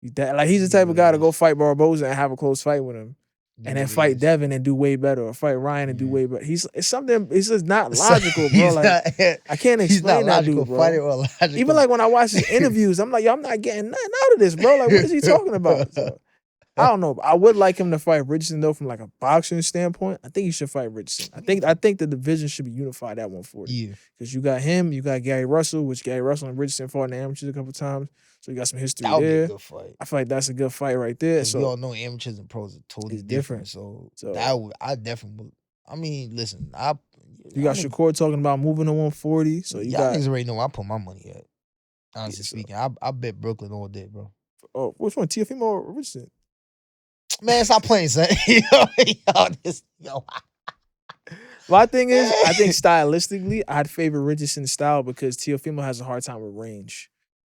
Speaker 1: He's the type of guy to go fight Barboza and have a close fight with him. And then fight Devin and do way better, or fight Ryan and do way better. It's just not logical, bro. Like I can't explain that dude, bro.
Speaker 2: Or
Speaker 1: even like when I watch his interviews, I'm like, yo, I'm not getting nothing out of this, bro. Like, what is he talking about? So, I don't know. I would like him to fight Richardson though, from like a boxing standpoint. I think he should fight Richardson. I think the division should be unified at 140. Yeah, because you got him, you got Gary Russell, which Gary Russell and Richardson fought in the amateurs a couple times. So you got some history there. That would be a good fight. I feel like that's a good fight right there. So
Speaker 2: we all know amateurs and pros are totally different. So I definitely would. I mean, listen,
Speaker 1: you got Shakur talking about moving to 140. So you got
Speaker 2: niggas already know where I put my money at. Honestly speaking, I bet Brooklyn all day, bro.
Speaker 1: Oh, which one, Teofimo or Richardson?
Speaker 2: Man, stop playing, son.
Speaker 1: My thing is, I think stylistically, I'd favor Richardson's style because Teofimo has a hard time with range.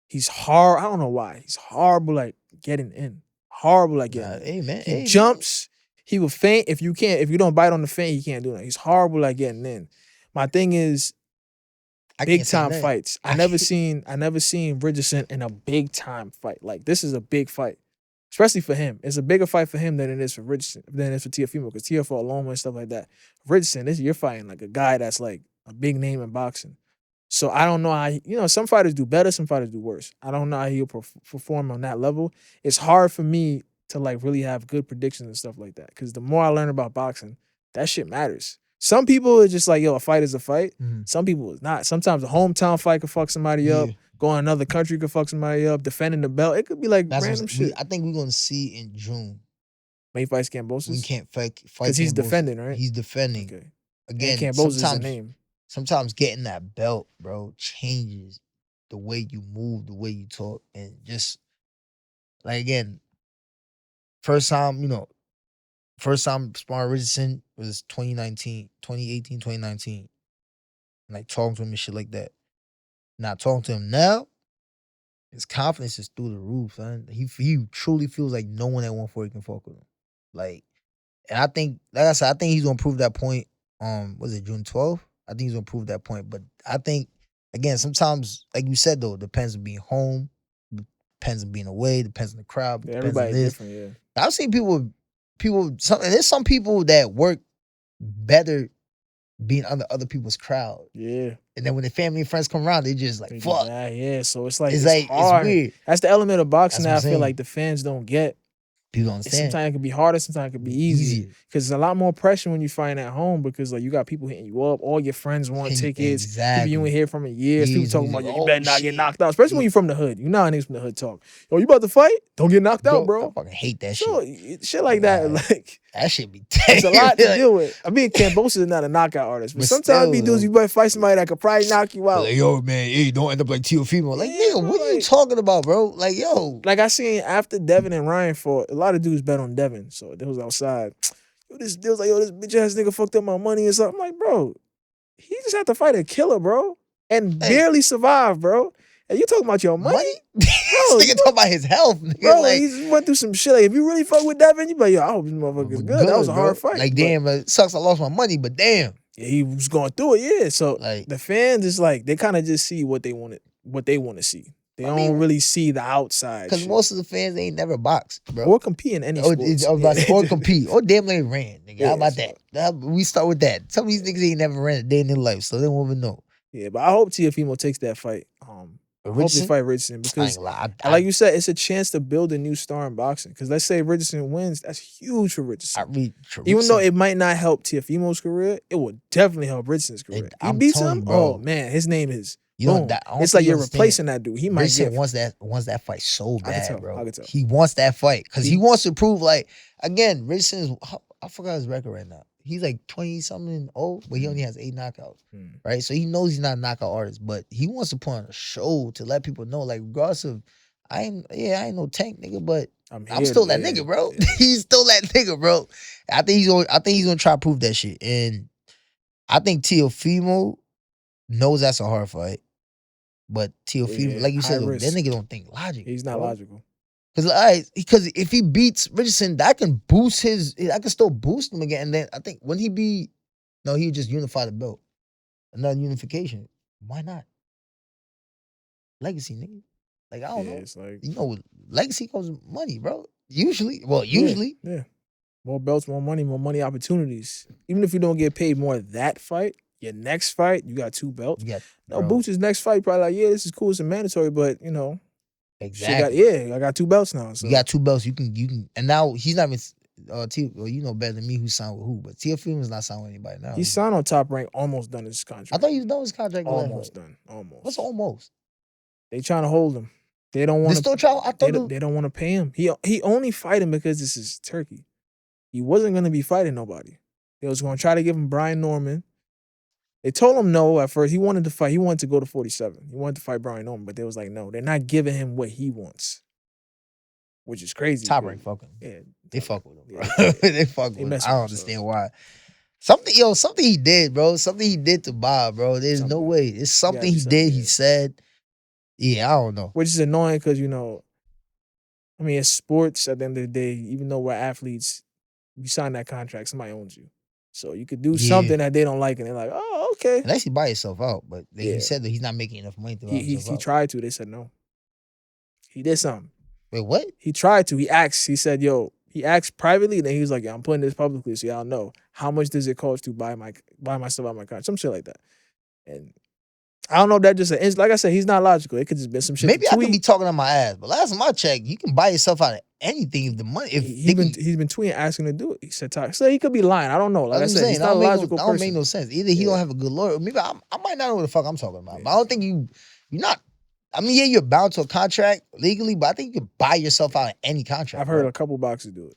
Speaker 1: He's hard. I don't know why. He's horrible at getting in. Horrible at getting in. He jumps. He will feint. If you don't bite on the feint, he can't do that. He's horrible at getting in. My thing is, big time fights. I never seen Richardson in a big time fight. Like, this is a big fight. Especially for him. It's a bigger fight for him than it is for Richardson, than it is for Teofimo, because Teo fought Loma and stuff like that. Richardson, you're fighting like a guy that's like a big name in boxing. So I don't know how, some fighters do better, some fighters do worse. I don't know how he'll perform on that level. It's hard for me to like really have good predictions and stuff like that, because the more I learn about boxing, that shit matters. Some people are just like, yo, a fight is a fight. Mm-hmm. Some people is not. Sometimes a hometown fight could fuck somebody up. Going another country could fuck somebody up. Defending the belt, it could be like random shit.
Speaker 2: I think we're gonna see in June
Speaker 1: when he fights Kambosos.
Speaker 2: We can't fight
Speaker 1: because he's defending, right?
Speaker 2: He's defending. Okay. Again,
Speaker 1: Kambosos is the name.
Speaker 2: Sometimes getting that belt, bro, changes the way you move, the way you talk, and just like again, first time sparring Richardson was 2018, 2019. Like talking to him and shit like that. Not talking to him now, his confidence is through the roof, son. He truly feels like no one at 140 can fuck with him. Like, and I think, like I said, I think he's gonna prove that point. Was it June 12th? I think he's gonna prove that point. But I think, again, sometimes, like you said though, it depends on being home, depends on being away, depends on the crowd.
Speaker 1: Yeah, everybody's different, yeah.
Speaker 2: I've seen there's some people that work better being under other people's crowd.
Speaker 1: Yeah.
Speaker 2: And then when the family and friends come around, they just like, fuck.
Speaker 1: Yeah. So it's like,
Speaker 2: it's
Speaker 1: hard.
Speaker 2: It's weird.
Speaker 1: That's the element of boxing that I feel like the fans don't get.
Speaker 2: People don't understand.
Speaker 1: Sometimes it can be harder, sometimes it can be easier. Because there's a lot more pressure when you fight at home, because like you got people hitting you up, all your friends want tickets. Exactly. People you ain't hear from in years. People talking about, you better not get knocked out. Especially when you're from the hood. You know how niggas from the hood talk. Yo, you about to fight? Don't get knocked out, bro.
Speaker 2: I fucking hate that
Speaker 1: shit. Shit like that, like
Speaker 2: that shit be
Speaker 1: it's a lot to deal with. I mean, Kambosos is not a knockout artist, but sometimes be dudes you better fight somebody that could probably knock you out.
Speaker 2: Like, yo, man, hey, don't end up like Teofimo. Like, nigga, what are you talking about, bro? Like, yo.
Speaker 1: Like I seen after Devin and Ryan fought, a lot of dudes bet on Devin. So they was outside. This was like, yo, this bitch ass nigga fucked up my money and something. I'm like, bro, he just had to fight a killer, bro. And barely survive, bro. And you talking about your money?
Speaker 2: This nigga talking about his health, nigga.
Speaker 1: Bro,
Speaker 2: like,
Speaker 1: he just went through some shit. Like, if you really fuck with Devin, you be like, yo, I hope this motherfucker's good. That was a hard fight.
Speaker 2: Like, damn, it sucks I lost my money, but damn.
Speaker 1: Yeah, he was going through it, yeah. So
Speaker 2: Like,
Speaker 1: the fans is like, they kind of just see what they want to see. They don't really see the outside.
Speaker 2: Because most of the fans, they ain't never boxed, bro.
Speaker 1: Or compete in any sports.
Speaker 2: Or compete. Or damn near ran, nigga. Yeah, how about that? We start with that. Some of these niggas ain't never ran a day in their life, so they won't even know.
Speaker 1: Yeah, but I hope Teofimo takes that fight. I hope they fight Richardson because, like you said, it's a chance to build a new star in boxing. Because let's say Richardson wins, that's huge for Richardson. Even though it might not help Teofimo's career, it will definitely help Richardson's career. He beats him, bro. Oh man, his name is. It's like you're replacing that dude. He might
Speaker 2: Richardson wants that fight so bad, bro.
Speaker 1: I can tell.
Speaker 2: He wants that fight because he wants to prove, like, again, Richardson is. I forgot his record right now. He's like 20-something old, but he only has 8 knockouts, right? So he knows he's not a knockout artist, but he wants to put on a show to let people know, like, regardless of, I ain't no tank nigga, but I'm still that nigga, bro. Yeah. He's still that nigga, bro. I think he's gonna try to prove that shit, and I think Teofimo knows that's a hard fight, but Teofimo, like you said, that nigga don't think logic.
Speaker 1: He's not logical.
Speaker 2: Because if he beats Richardson, that can boost I can still boost him again. And then I think when he just unify the belt. Another unification. Why not? Legacy, nigga. Like, I don't know. It's like, legacy comes with money, bro. Usually.
Speaker 1: Yeah. More belts, more money opportunities. Even if you don't get paid more that fight, your next fight, you got 2 belts. Boots' next fight, probably like, yeah, this is cool, it's a mandatory, but
Speaker 2: exactly.
Speaker 1: I got 2 belts now. So.
Speaker 2: You got 2 belts. You can, and now he's not even. You know better than me who signed with who, but Teofimo's not signed with anybody now.
Speaker 1: He signed on Top Rank, almost done his contract.
Speaker 2: I thought he was done with his contract.
Speaker 1: Almost done. Almost.
Speaker 2: What's almost?
Speaker 1: They trying to hold him. They don't want to.
Speaker 2: Still try.
Speaker 1: They don't want to pay him. He only fight him because this is Turkey. He wasn't going to be fighting nobody. They was going to try to give him Brian Norman. They told him no at first. He wanted to fight. He wanted to go to 47. He wanted to fight Brian Norman, but they was like, no, they're not giving him what he wants, which is crazy.
Speaker 2: Top Rank fucking.
Speaker 1: Yeah,
Speaker 2: they fuck with him, bro. They fuck with him. I don't understand why. Something he did, bro. Something he did to Bob, bro. There's no way. It's something he did. He said, yeah, I don't know.
Speaker 1: Which is annoying because, it's sports at the end of the day. Even though we're athletes, you sign that contract, somebody owns you. So you could do something that they don't like, and they're like, oh, okay.
Speaker 2: Unless he buy himself out, but he said that he's not making enough money to buy himself out.
Speaker 1: He tried to. They said no. He did something.
Speaker 2: Wait, what?
Speaker 1: He tried to. He asked. He said, he asked privately, and then he was like, yeah, I'm putting this publicly so y'all know. How much does it cost to buy myself out my contract? Some shit like that. And I don't know if that just like I said, he's not logical. It could just be some shit.
Speaker 2: Maybe I could be talking on my ass, but last time I checked, you can buy yourself out of anything if the money.
Speaker 1: He's been tweeting asking to do it. He said, so he could be lying. I don't know. Like I said, he's not a logical person.
Speaker 2: That don't make no sense. Either he don't have a good lawyer. Maybe I might not know what the fuck I'm talking about. But I don't think you're not. I mean, yeah, you're bound to a contract legally, but I think you can buy yourself out of any contract.
Speaker 1: I've heard a couple boxers do it.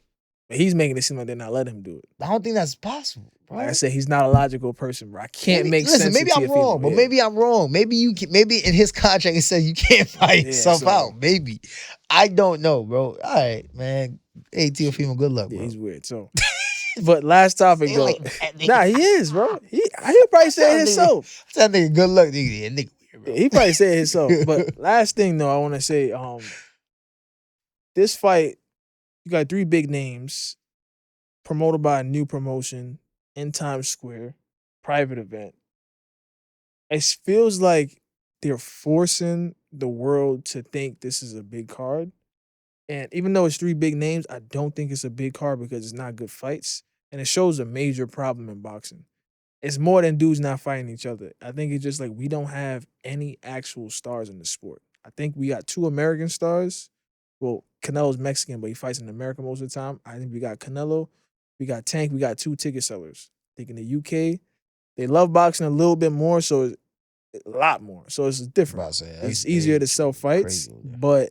Speaker 1: But he's making it seem like they're not letting him do it.
Speaker 2: I don't think that's possible, bro.
Speaker 1: Like I said, he's not a logical person, bro. I can't make sense.
Speaker 2: Listen, maybe I'm wrong, but maybe I'm wrong. Maybe in his contract it says you can't buy yourself out. Maybe. I don't know, bro. All right, man. Hey, Teofimo, good luck, bro.
Speaker 1: Yeah, he's weird. So, but last topic, though. Nah, he is, bro. He'll probably say it himself.
Speaker 2: That nigga, good luck, nigga. Nigga weird, bro.
Speaker 1: Yeah, he probably say it himself. But last thing, though, I want to say, this fight, you got 3 big names, promoted by a new promotion in Times Square, private event. It feels like they're forcing the world to think this is a big card. And even though it's 3 big names, I don't think it's a big card because it's not good fights. And it shows a major problem in boxing. It's more than dudes not fighting each other. I think it's just like we don't have any actual stars in the sport. I think we got 2 American stars. Well, Canelo's Mexican, but he fights in America most of the time. I think we got Canelo, we got Tank, we got 2 ticket sellers. I think in the UK, they love boxing a little bit more, so a lot more. So it's different. It's easier to sell fights, but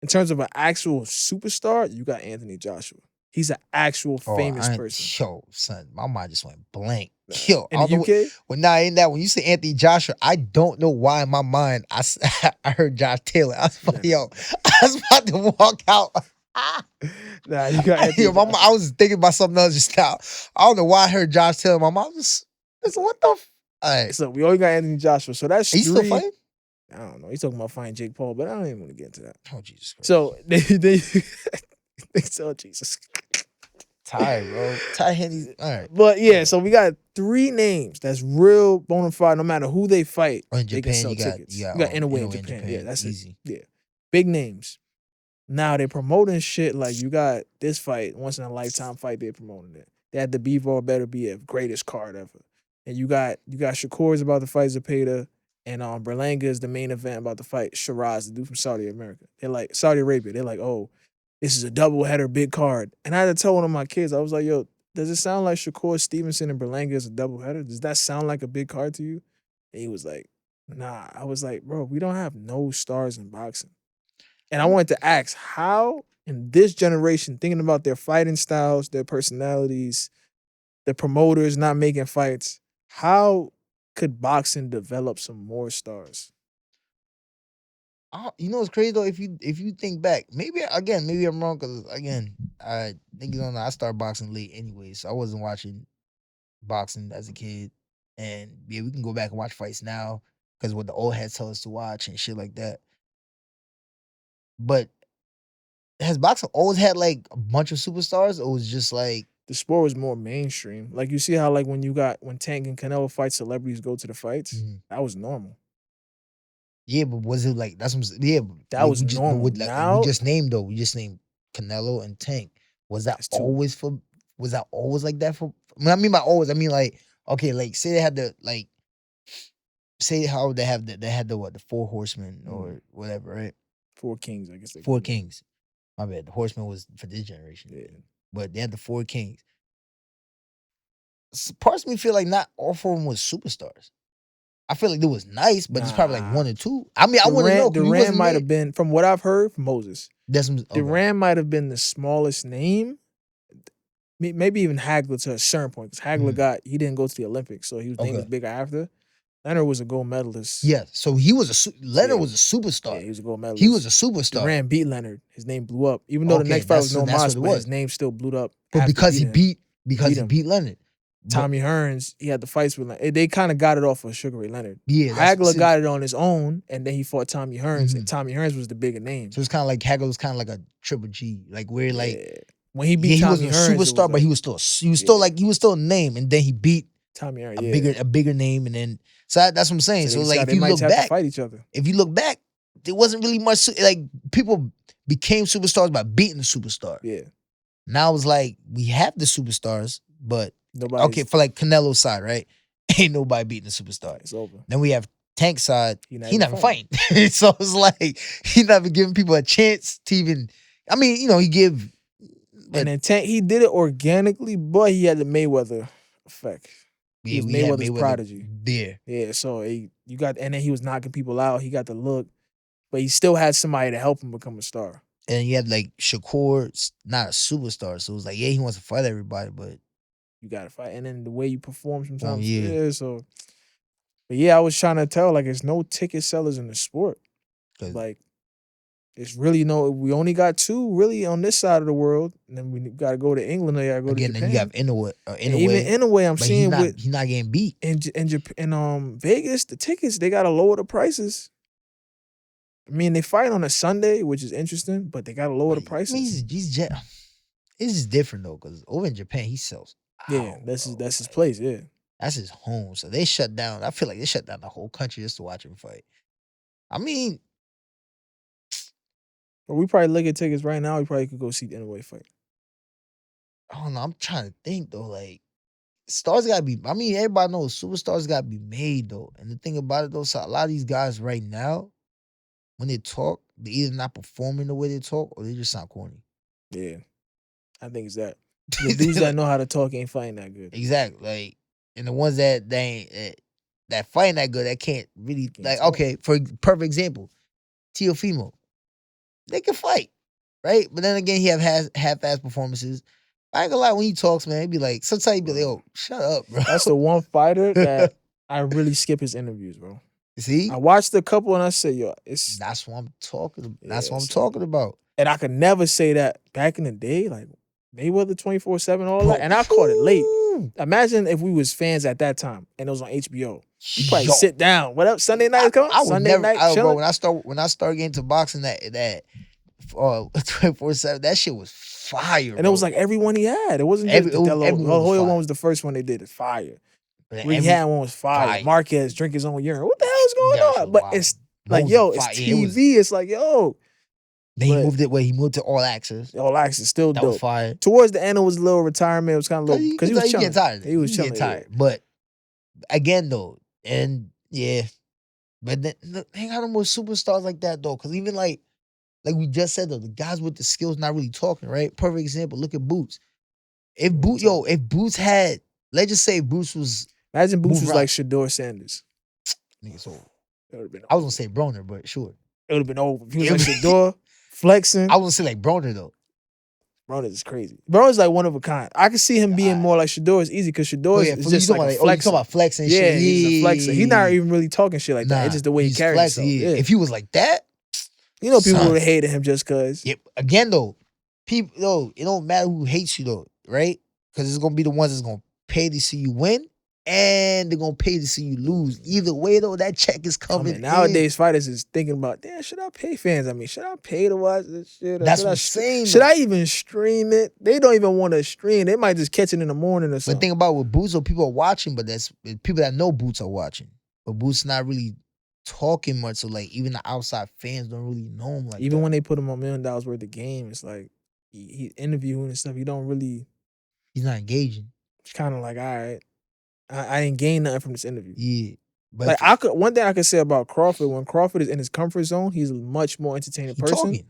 Speaker 1: in terms of an actual superstar, you got Anthony Joshua. He's an actual famous person.
Speaker 2: Yo, son, my mind just went blank. Yo,
Speaker 1: in the UK?
Speaker 2: In that, when you say Anthony Joshua, I don't know why in my mind I heard Josh Taylor. I was about to walk out.
Speaker 1: Nah, you got Anthony
Speaker 2: Joshua. I was thinking about something else just now. I don't know why I heard Josh Taylor. My mom was, what the f?
Speaker 1: All right. So we only got Anthony Joshua. So that's 3.
Speaker 2: He's still fighting?
Speaker 1: I don't know. He's talking about fighting Jake Paul, but I don't even want to get into that.
Speaker 2: Oh, Jesus Christ.
Speaker 1: So they oh Jesus.
Speaker 2: Ty, bro. Ty Henry's all right.
Speaker 1: But yeah, so we got 3 names that's real bona fide. No matter who they fight,
Speaker 2: Oh, in
Speaker 1: they can
Speaker 2: Japan,
Speaker 1: sell
Speaker 2: you got
Speaker 1: tickets. You got Inoue in
Speaker 2: Inoue
Speaker 1: Japan. Yeah, that's
Speaker 2: easy.
Speaker 1: it. Yeah, big names. Now they're promoting shit like you got this fight, once in a lifetime fight. They're promoting it. They had the Bivol better be a greatest card ever, and you got Shakur's about to fight Zepeda, and Berlanga is the main event about to fight Shiraz, the dude from Saudi America. They're like Saudi Arabia. They're like, oh, this is a double header, big card. And I had to tell one of my kids, I was like, yo, does it sound like Shakur Stevenson and Berlanga is a double header? Does that sound like a big card to you? And he was like, nah. I was like, bro, we don't have no stars in boxing. And I wanted to ask, how in this generation, thinking about their fighting styles, their personalities, the promoters not making fights, how could boxing develop some more stars?
Speaker 2: You know what's crazy though? If you think back, maybe I'm wrong because again, I think I started boxing late anyway, so I wasn't watching boxing as a kid. And yeah, we can go back and watch fights now because what the old heads tell us to watch and shit like that. But has boxing always had like a bunch of superstars, or was just like
Speaker 1: the sport was more mainstream? Like you see how like when Tank and Canelo fight, celebrities go to the fights. That was normal.
Speaker 2: Yeah, but was it like that's what
Speaker 1: that was normal. Now
Speaker 2: we just named Canelo and Tank. Was that always like that for? I mean by always, I mean like okay, like say they had the like say how they had the 4 horsemen or whatever, right?
Speaker 1: 4 kings, I guess.
Speaker 2: 4 kings. My bad. The horsemen was for this generation.
Speaker 1: Yeah.
Speaker 2: But they had the 4 kings. Parts of me feel like not all 4 of them was superstars. I feel like it was nice, but it's probably like 1 or 2. I mean, I want to know.
Speaker 1: Duran might have been, from what I've heard from Moses,
Speaker 2: okay.
Speaker 1: Duran might have been the smallest name. Maybe even Hagler to a certain point, because Hagler he didn't go to the Olympics, so his name was bigger after. Leonard was a gold medalist.
Speaker 2: Yeah, so he was Leonard was a superstar.
Speaker 1: Yeah, he was a gold medalist.
Speaker 2: He was a superstar.
Speaker 1: Duran beat Leonard. His name blew up. Even though the next fight was no Moss, but his name still blew up.
Speaker 2: But because he beat Leonard.
Speaker 1: Tommy Hearns, he had the fights with Leonard. They kind of got it off of Sugar Ray Leonard.
Speaker 2: Yeah,
Speaker 1: Hagler got it on his own, and then he fought Tommy Hearns, and Tommy Hearns was the bigger name.
Speaker 2: So it's kind of like Hagler was kind of like a Triple G, like where like
Speaker 1: when he beat Tommy Hearns,
Speaker 2: he wasn't a superstar, but he was still a name, and then he beat
Speaker 1: Tommy Hearns,
Speaker 2: a bigger name, and then that's what I'm saying. So like if you look back,
Speaker 1: fight each other.
Speaker 2: If you look back, there wasn't really much like people became superstars by beating the superstar.
Speaker 1: Yeah.
Speaker 2: Now it's like we have the superstars, but okay, for like Canelo's side, right? Ain't nobody beating the superstar.
Speaker 1: It's over.
Speaker 2: Then we have Tank's side. He not fighting. So it's like he not even giving people a chance to even. I mean, he give.
Speaker 1: And then Tank, he did it organically, but he had the Mayweather effect. He was Mayweather's prodigy. Yeah. So and then he was knocking people out. He got the look, but he still had somebody to help him become a star.
Speaker 2: And you had like Shakur, not a superstar, so it was like, yeah, he wants to fight everybody, but
Speaker 1: you gotta fight. And then the way you perform sometimes, so. But yeah, I was trying to tell, like, there's no ticket sellers in the sport. Like, it's really we only got 2 really on this side of the world, and then we gotta go to England or go to Japan.
Speaker 2: Then you have Inoue.
Speaker 1: Even Inoue, I'm seeing
Speaker 2: he's not getting beat.
Speaker 1: In Vegas, the tickets, they gotta lower the prices. I mean, they fight on a Sunday, which is interesting, but they gotta lower the prices.
Speaker 2: It's just different though, because over in Japan he sells.
Speaker 1: Yeah, that's his place. Yeah,
Speaker 2: that's his home. So they shut down. I feel like they shut down the whole country just to watch him fight. I mean,
Speaker 1: but we probably look at tickets right now. We probably could go see the Inoue fight.
Speaker 2: I don't know. I'm trying to think though. Like, stars gotta be. I mean, everybody knows superstars gotta be made though. And the thing about it though, so a lot of these guys right now, when they talk, they either not performing the way they talk or they just sound corny.
Speaker 1: Yeah, I think it's that. The dudes that know how to talk ain't fighting that good.
Speaker 2: Exactly. Like, and the ones that that fighting that good, that can't really talk. Okay, for perfect example, Teofimo. They can fight, right? But then again, he have half-ass performances. I ain't gonna lie, when he talks, man, he'd be like, sometimes he'd be like, oh, shut up, bro.
Speaker 1: That's the one fighter that I really skip his interviews, bro.
Speaker 2: See?
Speaker 1: I watched a couple and I said, yo,
Speaker 2: that's what I'm talking about. That's what I'm talking about.
Speaker 1: And I could never say that back in the day, like, Mayweather 24/7, all that, and I caught it late. Imagine if we was fans at that time and it was on HBO. You probably
Speaker 2: Yo,
Speaker 1: sit down. What up? Sunday night come
Speaker 2: I
Speaker 1: on.
Speaker 2: would
Speaker 1: Sunday
Speaker 2: never,
Speaker 1: night,
Speaker 2: bro.
Speaker 1: chilling.
Speaker 2: When I started getting to boxing, that 24/7, that shit was fire.
Speaker 1: And it was like everyone he had. It wasn't just the Hoyle one was the first one they did. It's fire. Ricky Hatton one was fire. Marquez drink his own urine. What the hell is going on? But it's like, yo, it's TV. It's like, yo.
Speaker 2: Then he moved it where he moved to All Access.
Speaker 1: All Access still dope.
Speaker 2: That was fire.
Speaker 1: Towards the end, it was a little retirement. It was kind of low because he was chilling.
Speaker 2: Tired.
Speaker 1: He was chilling.
Speaker 2: Tired. But again, though, and yeah, but then they got no more superstars like that though. Because even like we just said though, the guys with the skills not really talking. Right? Perfect example. Look at Boots. If Boots had, let's just say Boots was.
Speaker 1: Imagine Boots was like Shador Sanders.
Speaker 2: Nigga, so I was gonna say Broner, but sure.
Speaker 1: It would have been over. If he was like Shador, flexing.
Speaker 2: I was gonna say like Broner though.
Speaker 1: Broner is crazy. Broner's like one of a kind. I can see him being more like Shador. Is easy because Shador is just like a flexing.
Speaker 2: You talking about flexing shit.
Speaker 1: Yeah, he's a flexer. He's not even really talking shit like that. It's just the way he carries himself. Yeah.
Speaker 2: If he was like that,
Speaker 1: people would have hated him just because.
Speaker 2: Yep. Again though, people though, it don't matter who hates you though, right? Because it's gonna be the ones that's gonna pay to see you win. And they're gonna pay to see you lose. Either way, though, that check is coming.
Speaker 1: Nowadays, fighters is thinking about, damn, should I pay fans? I mean, should I pay to watch this shit?
Speaker 2: That's what I'm saying.
Speaker 1: Should I even stream it? They don't even want to stream. They might just catch it in the morning or something.
Speaker 2: But think about with Boots, though, people are watching, but that's people that know Boots are watching. But Boots not really talking much, so like even the outside fans don't really know him like
Speaker 1: even
Speaker 2: that.
Speaker 1: when they put him on $1 million worth of game, it's like he interviewing and stuff. He don't really.
Speaker 2: He's not engaging.
Speaker 1: It's kind of like, all right. I didn't gain nothing from this interview.
Speaker 2: Yeah.
Speaker 1: But one thing I could say about Crawford, when Crawford is in his comfort zone, he's a much more entertaining person.
Speaker 2: Talking.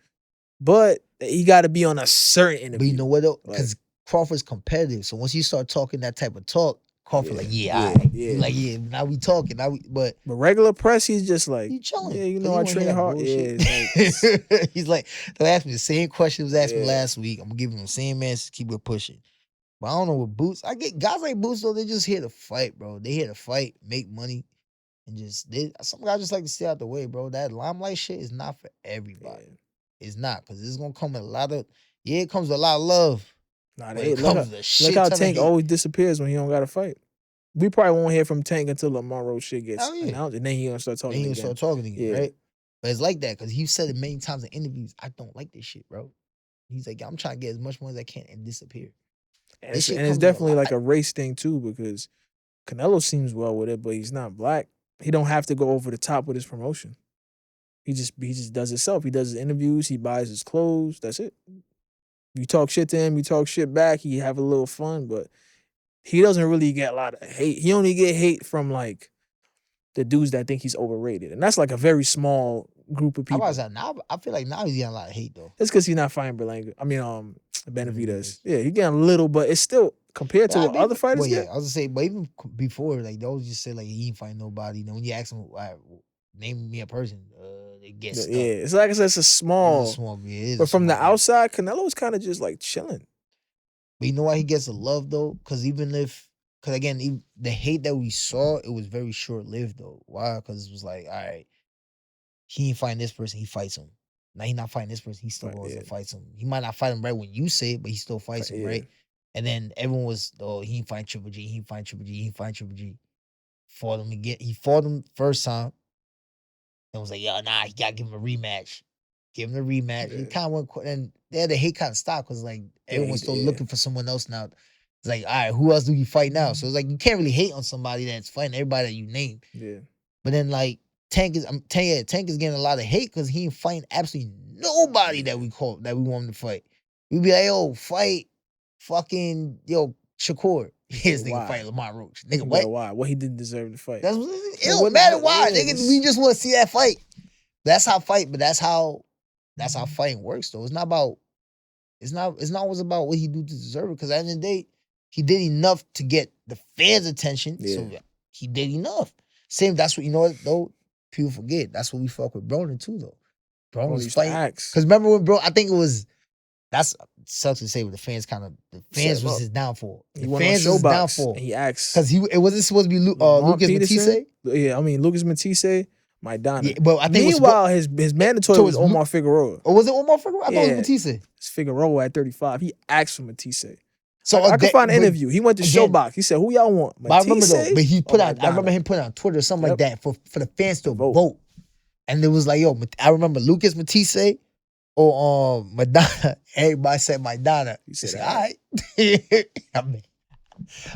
Speaker 1: But he got to be on a certain interview.
Speaker 2: But you know what though? Because Crawford's competitive. So once you start talking that type of talk, Crawford like, now we talking. But
Speaker 1: regular press, he's just like,
Speaker 2: he chilling.
Speaker 1: Yeah, you know, I train hard. Yeah,
Speaker 2: he's like, they'll ask me the same question was asked me last week. I'm gonna give him the same answers, keep it pushing. But I don't know what Boots. I get guys like Boots though. They just here to fight, bro. They here to fight, make money, and some guys just like to stay out the way, bro. That limelight shit is not for everybody. Yeah. It's not because it's gonna come with a lot of. Yeah, it comes with a lot of love.
Speaker 1: Nah, look how Tank always disappears when he don't got to fight. We probably won't hear from Tank until the Monroe shit gets announced, and then he gonna start talking again.
Speaker 2: Right? But it's like that because he said it many times in interviews. I don't like this shit, bro. He's like, I'm trying to get as much money as I can and disappear.
Speaker 1: And it's definitely like a race thing too, because Canelo seems well with it, but he's not black. He don't have to go over the top with his promotion. He just does himself. He does his interviews. He buys his clothes. That's it. You talk shit to him. You talk shit back. He have a little fun, but he doesn't really get a lot of hate. He only get hate from like the dudes that think he's overrated, and that's like a very small group of people.
Speaker 2: I feel like now he's getting a lot of hate though.
Speaker 1: It's because he's not fighting Berlanga. I mean, Benavidez. Yeah, he getting a little, but it's still compared to what other fighters get.
Speaker 2: I was gonna say, but even before, like they always just say like he ain't fighting nobody. Then when you ask him, name me a person, they get stuck.
Speaker 1: Yeah, it's like I said, it's a small. But from the outside, Canelo's kind of just like chilling.
Speaker 2: But you know why he gets the love though? Because again, the hate that we saw, it was very short lived though. Why? Because it was like, all right, he ain't fighting this person, he fights him. Now he not fighting this person, he still goes and fights him. He might not fight him right when you say it, but he still fights him, right? And then everyone was, he ain't fighting Triple G, he ain't fighting Triple G, he ain't fighting Triple G. Fought him again. He fought him first time. And was like, yo, nah, you gotta give him a rematch. Give him a rematch. He kind of went, and the hate kind of stopped because like everyone's still looking for someone else now. It's like, all right, who else do you fight now? So it's like you can't really hate on somebody that's fighting everybody that you name.
Speaker 1: Yeah.
Speaker 2: But then like Tank is getting a lot of hate because he ain't fighting absolutely nobody that we want him to fight. We'd be like, yo, fight fucking Shakur. His nigga fight Lamont Roach. Nigga, what?
Speaker 1: Why? What he didn't deserve to fight.
Speaker 2: It don't matter why. Nigga, we just want to see that fight. That's how fighting works though. It's not always about what he do to deserve it. Because at the end of the day, he did enough to get the fans' attention. Yeah. So he did enough. Same, that's what, you know what, though? People forget. That's what we fuck with Broner, too, though. Broner was fighting. Because remember when I think it was, that's sucks to say, but the fans was his downfall.
Speaker 1: The fans was his downfall. He asked.
Speaker 2: Because it wasn't supposed to be Lucas Matisse?
Speaker 1: Yeah, I mean, Lucas Matisse, Maidana.
Speaker 2: Yeah, but I think
Speaker 1: meanwhile, his mandatory was Omar Figueroa.
Speaker 2: Or was it Omar Figueroa? I thought it was Matisse.
Speaker 1: It's Figueroa at 35. He asked for Matisse.
Speaker 2: So
Speaker 1: I can find an interview. He went to Showbox. He said, "Who y'all want?"
Speaker 2: But I remember though. But he put out. I remember him putting on Twitter or something like that for the fans to vote. And it was like, yo, I remember Lucas Matisse or Madonna. Everybody said Madonna.
Speaker 1: He said,
Speaker 2: all right.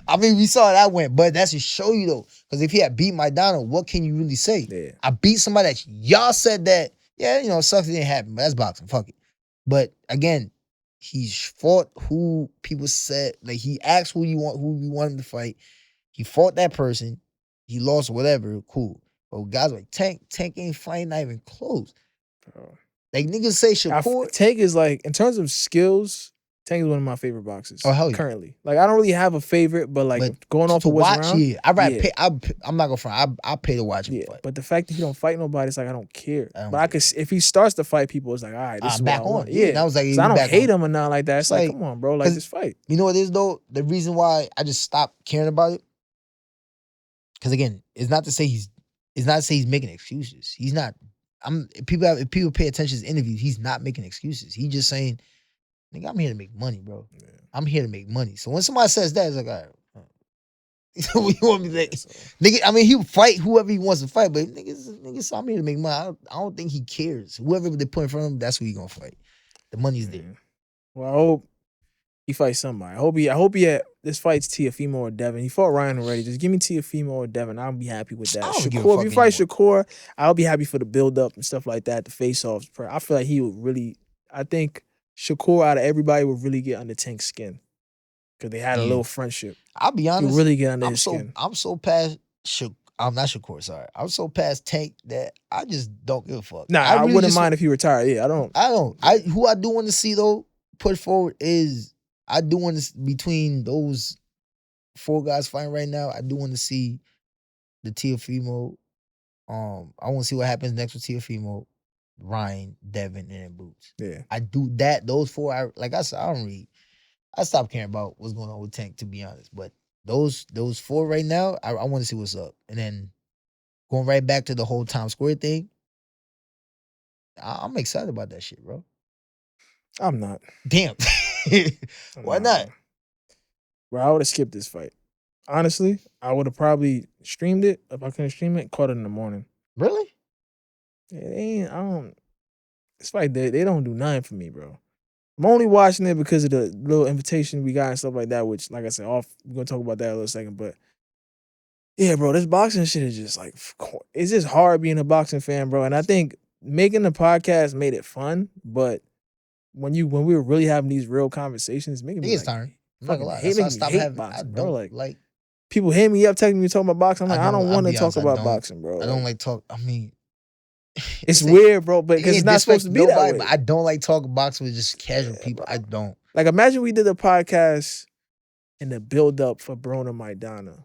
Speaker 2: I mean, we saw how that went, but that's to show you though. Because if he had beat Madonna, what can you really say?
Speaker 1: Yeah.
Speaker 2: I beat somebody that y'all said that, yeah, you know, sucks it didn't happen, but that's boxing. Fuck it. But again, he's fought who people said, like he asked who you want him to fight. He fought that person. He lost whatever, cool. But guys like Tank ain't fighting, not even close. Bro. Like niggas say Shakur.
Speaker 1: Tank is like, in terms of skills, Tank is one of my favorite boxers.
Speaker 2: Oh, hell yeah.
Speaker 1: Currently. Like, I don't really have a favorite, but like going off of what's around.
Speaker 2: Yeah. I'm not gonna front. I'll pay to watch him fight.
Speaker 1: But the fact that he don't fight nobody, it's like I don't care. But if he starts to fight people, it's like, all right, this is
Speaker 2: back
Speaker 1: what I want.
Speaker 2: on. Yeah. And I was like,
Speaker 1: I don't hate him or nothing like that. It's like, come on, bro, like just fight.
Speaker 2: You know what it is though? The reason why I just stopped caring about it. Because again, it's not to say he's making excuses. He's not. If people pay attention to his interviews, he's not making excuses. He's just saying, nigga, I'm here to make money, bro. Yeah. I'm here to make money. So when somebody says that, it's like, all right. What you want me to say? Nigga, I mean, he'll fight whoever he wants to fight, but nigga, I'm here to make money. I don't think he cares. Whoever they put in front of him, that's who he gonna fight. The money's there.
Speaker 1: Well, I hope he fights somebody. I hope he this fight's Teofimo or Devin. He fought Ryan already. Just give me Teofimo or Devin. I'll be happy with that. Shakur, if you fight Shakur, I'll be happy for the build up and stuff like that, the face-offs. I feel like he would really, I think Shakur out of everybody would really get under Tank's skin. Because they had a little friendship.
Speaker 2: I'll be honest.
Speaker 1: He really get under his skin.
Speaker 2: I'm so past I'm not Shakur, sorry. I'm so past Tank that I just don't give a fuck.
Speaker 1: Nah, I really wouldn't mind if he retired. Yeah, I don't.
Speaker 2: Who I do want to see though put forward is I do want to, between those 4 guys fighting right now, I do want to see the Teofimo. I want to see what happens next with Teofimo, Ryan, Devin, and Boots.
Speaker 1: Yeah.
Speaker 2: I do that. Those 4, like I said, I stopped caring about what's going on with Tank, to be honest. But those 4 right now, I want to see what's up. And then going right back to the whole Times Square thing, I'm excited about that shit, bro.
Speaker 1: I'm not.
Speaker 2: Damn. Why not?
Speaker 1: Bro, I would have skipped this fight. Honestly, I would have probably streamed it. If I couldn't stream it, caught it in the morning.
Speaker 2: Really?
Speaker 1: Yeah, this fight, they don't do nothing for me, bro. I'm only watching it because of the little invitation we got and stuff like that, which, like I said, we're going to talk about that in a little second. But, yeah, bro, this boxing shit is just like, it's just hard being a boxing fan, bro. And I think making the podcast made it fun, but when we were really having these real conversations, making me
Speaker 2: tiring.
Speaker 1: I'm not gonna lie. Hate boxing, bro. Like people hit me up, texting me talking about boxing. I'm like, I don't want to talk about boxing, bro.
Speaker 2: I don't like talk. I mean,
Speaker 1: it's weird, bro, but because it's not supposed to be that way.
Speaker 2: But I don't like talking boxing with just casual people. Bro. I don't.
Speaker 1: Like, imagine we did a podcast in the build up for Broner Maidana.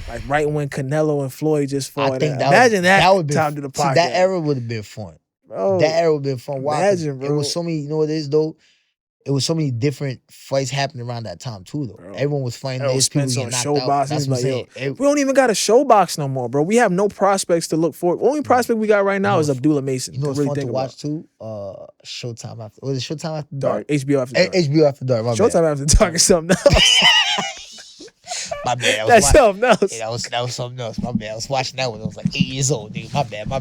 Speaker 1: Like right when Canelo and Floyd just fought. Imagine that would be time to the podcast.
Speaker 2: That era would have been fun. Bro, that era would have been fun.
Speaker 1: Imagine, bro.
Speaker 2: It was so many, you know what it is though? It was so many different fights happening around that time too, though. Bro. Everyone was fighting. There's people getting knocked out. That's what I'm saying.
Speaker 1: We don't even got a show box no more, bro. We have no prospects to look for. Only prospect we got right now is Abdullah Mason.
Speaker 2: You know what's fun to watch too? Showtime after. Was it Showtime After Dark?
Speaker 1: HBO After Dark.
Speaker 2: HBO After Dark.
Speaker 1: Showtime After Dark is something else.
Speaker 2: My bad.
Speaker 1: That's something else.
Speaker 2: Yeah, that was something else. My bad. I was watching that when I was like 8 years old, dude. My bad.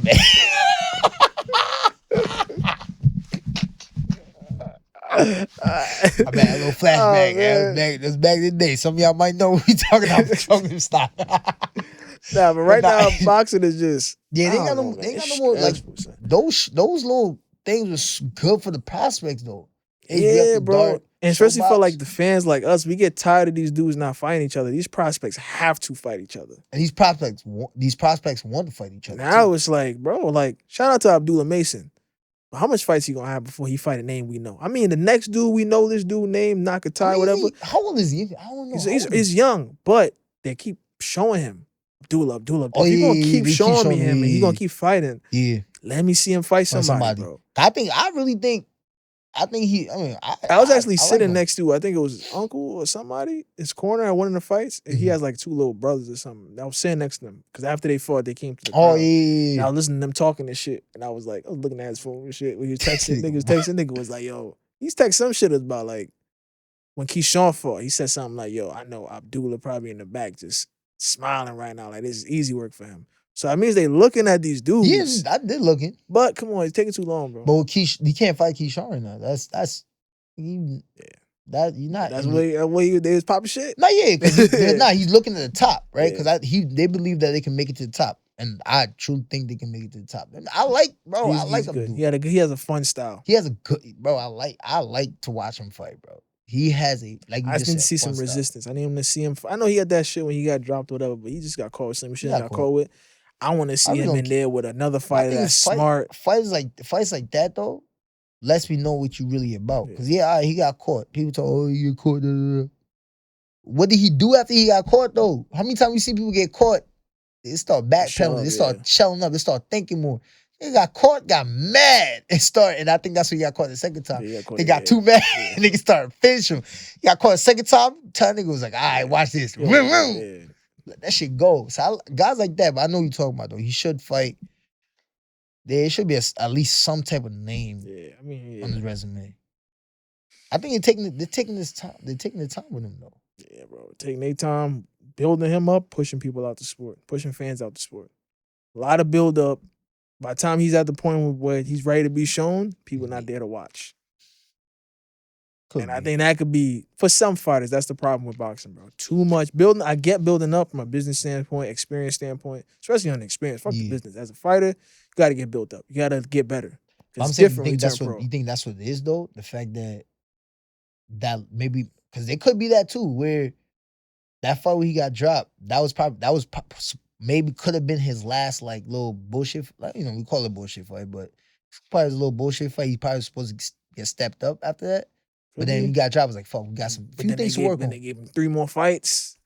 Speaker 2: I mean, a little flashback. That's back in the day. Some of y'all might know what we talking about. Talking stop.
Speaker 1: Nah, but right now boxing is just
Speaker 2: they ain't got no more like those little things was good for the prospects though.
Speaker 1: Yeah, bro. And especially for like the fans like us, we get tired of these dudes not fighting each other. These prospects have to fight each other.
Speaker 2: And these prospects want to fight each other.
Speaker 1: Now it's like, bro, like shout out to Abdullah Mason. How much fights he gonna have before he fight a name we know? I mean, the next dude we know, this dude named Nakatai, whatever.
Speaker 2: How old is he? I don't know.
Speaker 1: He's young, but they keep showing him Abdullah. Oh, he's gonna keep showing me him, and he's gonna keep fighting.
Speaker 2: Yeah.
Speaker 1: Let me see him fight somebody, bro.
Speaker 2: I really think I think he. I mean,
Speaker 1: I was actually
Speaker 2: I like
Speaker 1: sitting
Speaker 2: him.
Speaker 1: next to, I think it was his uncle or somebody, his corner at one of the fights, and he
Speaker 2: Mhm.
Speaker 1: has like 2 little brothers or something. I was sitting next to them because after they fought, they came to the
Speaker 2: Oh
Speaker 1: crowd.
Speaker 2: yeah,
Speaker 1: And I
Speaker 2: yeah.
Speaker 1: was listening to them talking and shit, and I was like, I was looking at his phone and shit. When he was texting, nigga was like, yo, he's texting some shit about like when Keyshawn fought, he said something like, yo, I know Abdullah probably in the back just smiling right now, like this is easy work for him. So that means they looking at these dudes.
Speaker 2: I did looking,
Speaker 1: But come on, it's taking too long, bro.
Speaker 2: but with you can't fight Keyshawn right now. That's you.
Speaker 1: Yeah.
Speaker 2: That you're not.
Speaker 1: That's what they was popping shit.
Speaker 2: Not yeah, because they're not. He's looking at the top, right?
Speaker 1: Yeah.
Speaker 2: Because they believe that they can make it to the top, and I truly think they can make it to the top. And I like, bro. I like
Speaker 1: He's
Speaker 2: him.
Speaker 1: good.
Speaker 2: Dude.
Speaker 1: He has a fun style.
Speaker 2: He has a good, bro. I like to watch him fight, bro. He has a like. You
Speaker 1: I just need to see some
Speaker 2: fun style.
Speaker 1: resistance. I need him to see him. I know he had that shit when he got dropped or whatever, but he just got caught with some shit. Got caught with. I want to see him in there with another fighter that's smart.
Speaker 2: Fights like that though, lets me know what you really about. Because he got caught. People talk, oh, you got caught. What did he do after he got caught though? How many times you see people get caught? They start backpedaling. They start shelling up. They start thinking more. They got caught, got mad, and I think that's when he got caught the second time. They got too mad. Niggas started finishing him. He got caught the second time. Tell nigga was like, all right, watch this. Let that shit go. So guys like that, but I know what you're talking about though. He should fight. There should be at least some type of name on his resume. I think they're taking this time. They're taking the time with him though.
Speaker 1: Yeah, bro. Taking their time, building him up, pushing people out the sport, pushing fans out the sport. A lot of build up. By the time he's at the point where he's ready to be shown, people not there to watch. I think that could be, for some fighters, that's the problem with boxing, bro. Too much building. I get building up from a business standpoint, experience standpoint, especially on the experience. Fuck the business. As a fighter, you got to get built up. You got to get better.
Speaker 2: I'm saying, you think that's what it is though? The fact that maybe, because it could be that too, where that fight where he got dropped, maybe could have been his last like little bullshit. Like, we call it bullshit fight, but probably a little bullshit fight. He probably was supposed to get stepped up after that. But then he got dropped. I was like, fuck, we got some few things to work on.
Speaker 1: Then they gave him 3 more fights.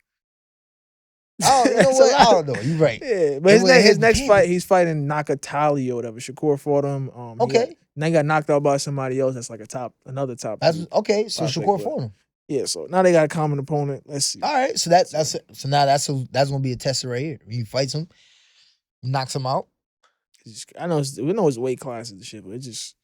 Speaker 2: Oh, you know what? I don't know. You're right.
Speaker 1: Yeah, but his next fight, he's fighting Nakatali or whatever. Shakur fought him.
Speaker 2: Okay.
Speaker 1: Then he got knocked out by somebody else that's like another top.
Speaker 2: That's okay. So Shakur fought him.
Speaker 1: Yeah, so now they got a common opponent. Let's see.
Speaker 2: All right, so now that's gonna be a tester right here. He fights him, knocks him out.
Speaker 1: I know we know his weight classes and shit, but it's just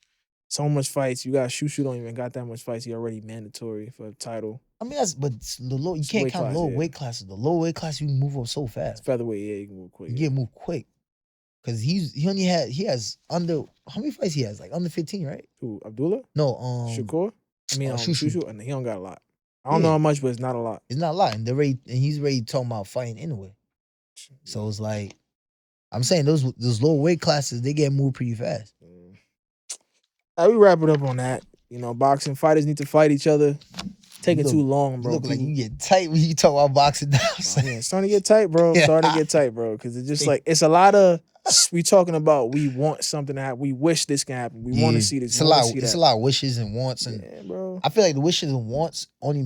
Speaker 1: so much fights. You got Shushu don't even got that much fights. He already mandatory for the title.
Speaker 2: I mean you can't count lower weight classes. The lower weight class you can move up so fast.
Speaker 1: It's featherweight, you can move quick.
Speaker 2: You can move quick. Cause he has under, how many fights he has? Like under 15, right?
Speaker 1: Who, Abdullah?
Speaker 2: No,
Speaker 1: Shakur? I mean Shushu, and he don't got a lot. I don't
Speaker 2: Yeah.
Speaker 1: know how much, but it's not a lot.
Speaker 2: It's not a lot. And he's ready talking about fighting anyway. So it's like, I'm saying those lower weight classes, they get moved pretty fast.
Speaker 1: We wrap it up on that. Boxing fighters need to fight each other. Taking too long, bro.
Speaker 2: You look like you get tight when you talk about boxing now.
Speaker 1: It's starting to get tight, bro. Starting to get tight, bro. Because it's just like, it's a lot of, we talking about, we want something to happen. We wish this can happen. We want to see this.
Speaker 2: It's a lot of wishes and wants. And
Speaker 1: bro.
Speaker 2: I feel like the wishes and wants only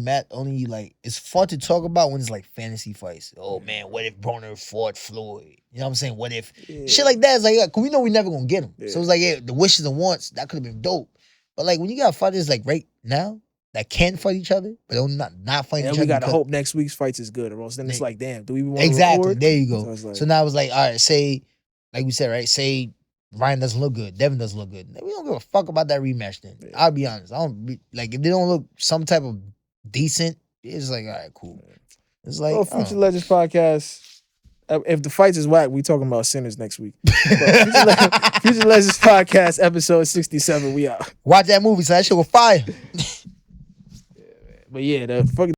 Speaker 2: like, it's fun to talk about when it's like fantasy fights. Oh man, what if Broner fought Floyd? You know what I'm saying? What if shit like that is like, cause we know we never gonna get him. So it's like, the wishes and wants, that could have been dope. But like when you got fighters like right now that can fight each other, but not fight each other.
Speaker 1: We gotta hope next week's fights is good, or else then it's like, damn, do we want to
Speaker 2: exactly
Speaker 1: record?
Speaker 2: There you go. So now it's like, all right, say, like we said, right? Say Ryan doesn't look good, Devin doesn't look good. We don't give a fuck about that rematch. Then I'll be honest, I don't like if they don't look some type of decent. It's like, all right, cool. It's like
Speaker 1: Future Legends podcast. If the fights is whack, we talking about sinners next week. Future Legends podcast episode 67. We out.
Speaker 2: Watch that movie, so that shit will fire.
Speaker 1: But yeah, the fucking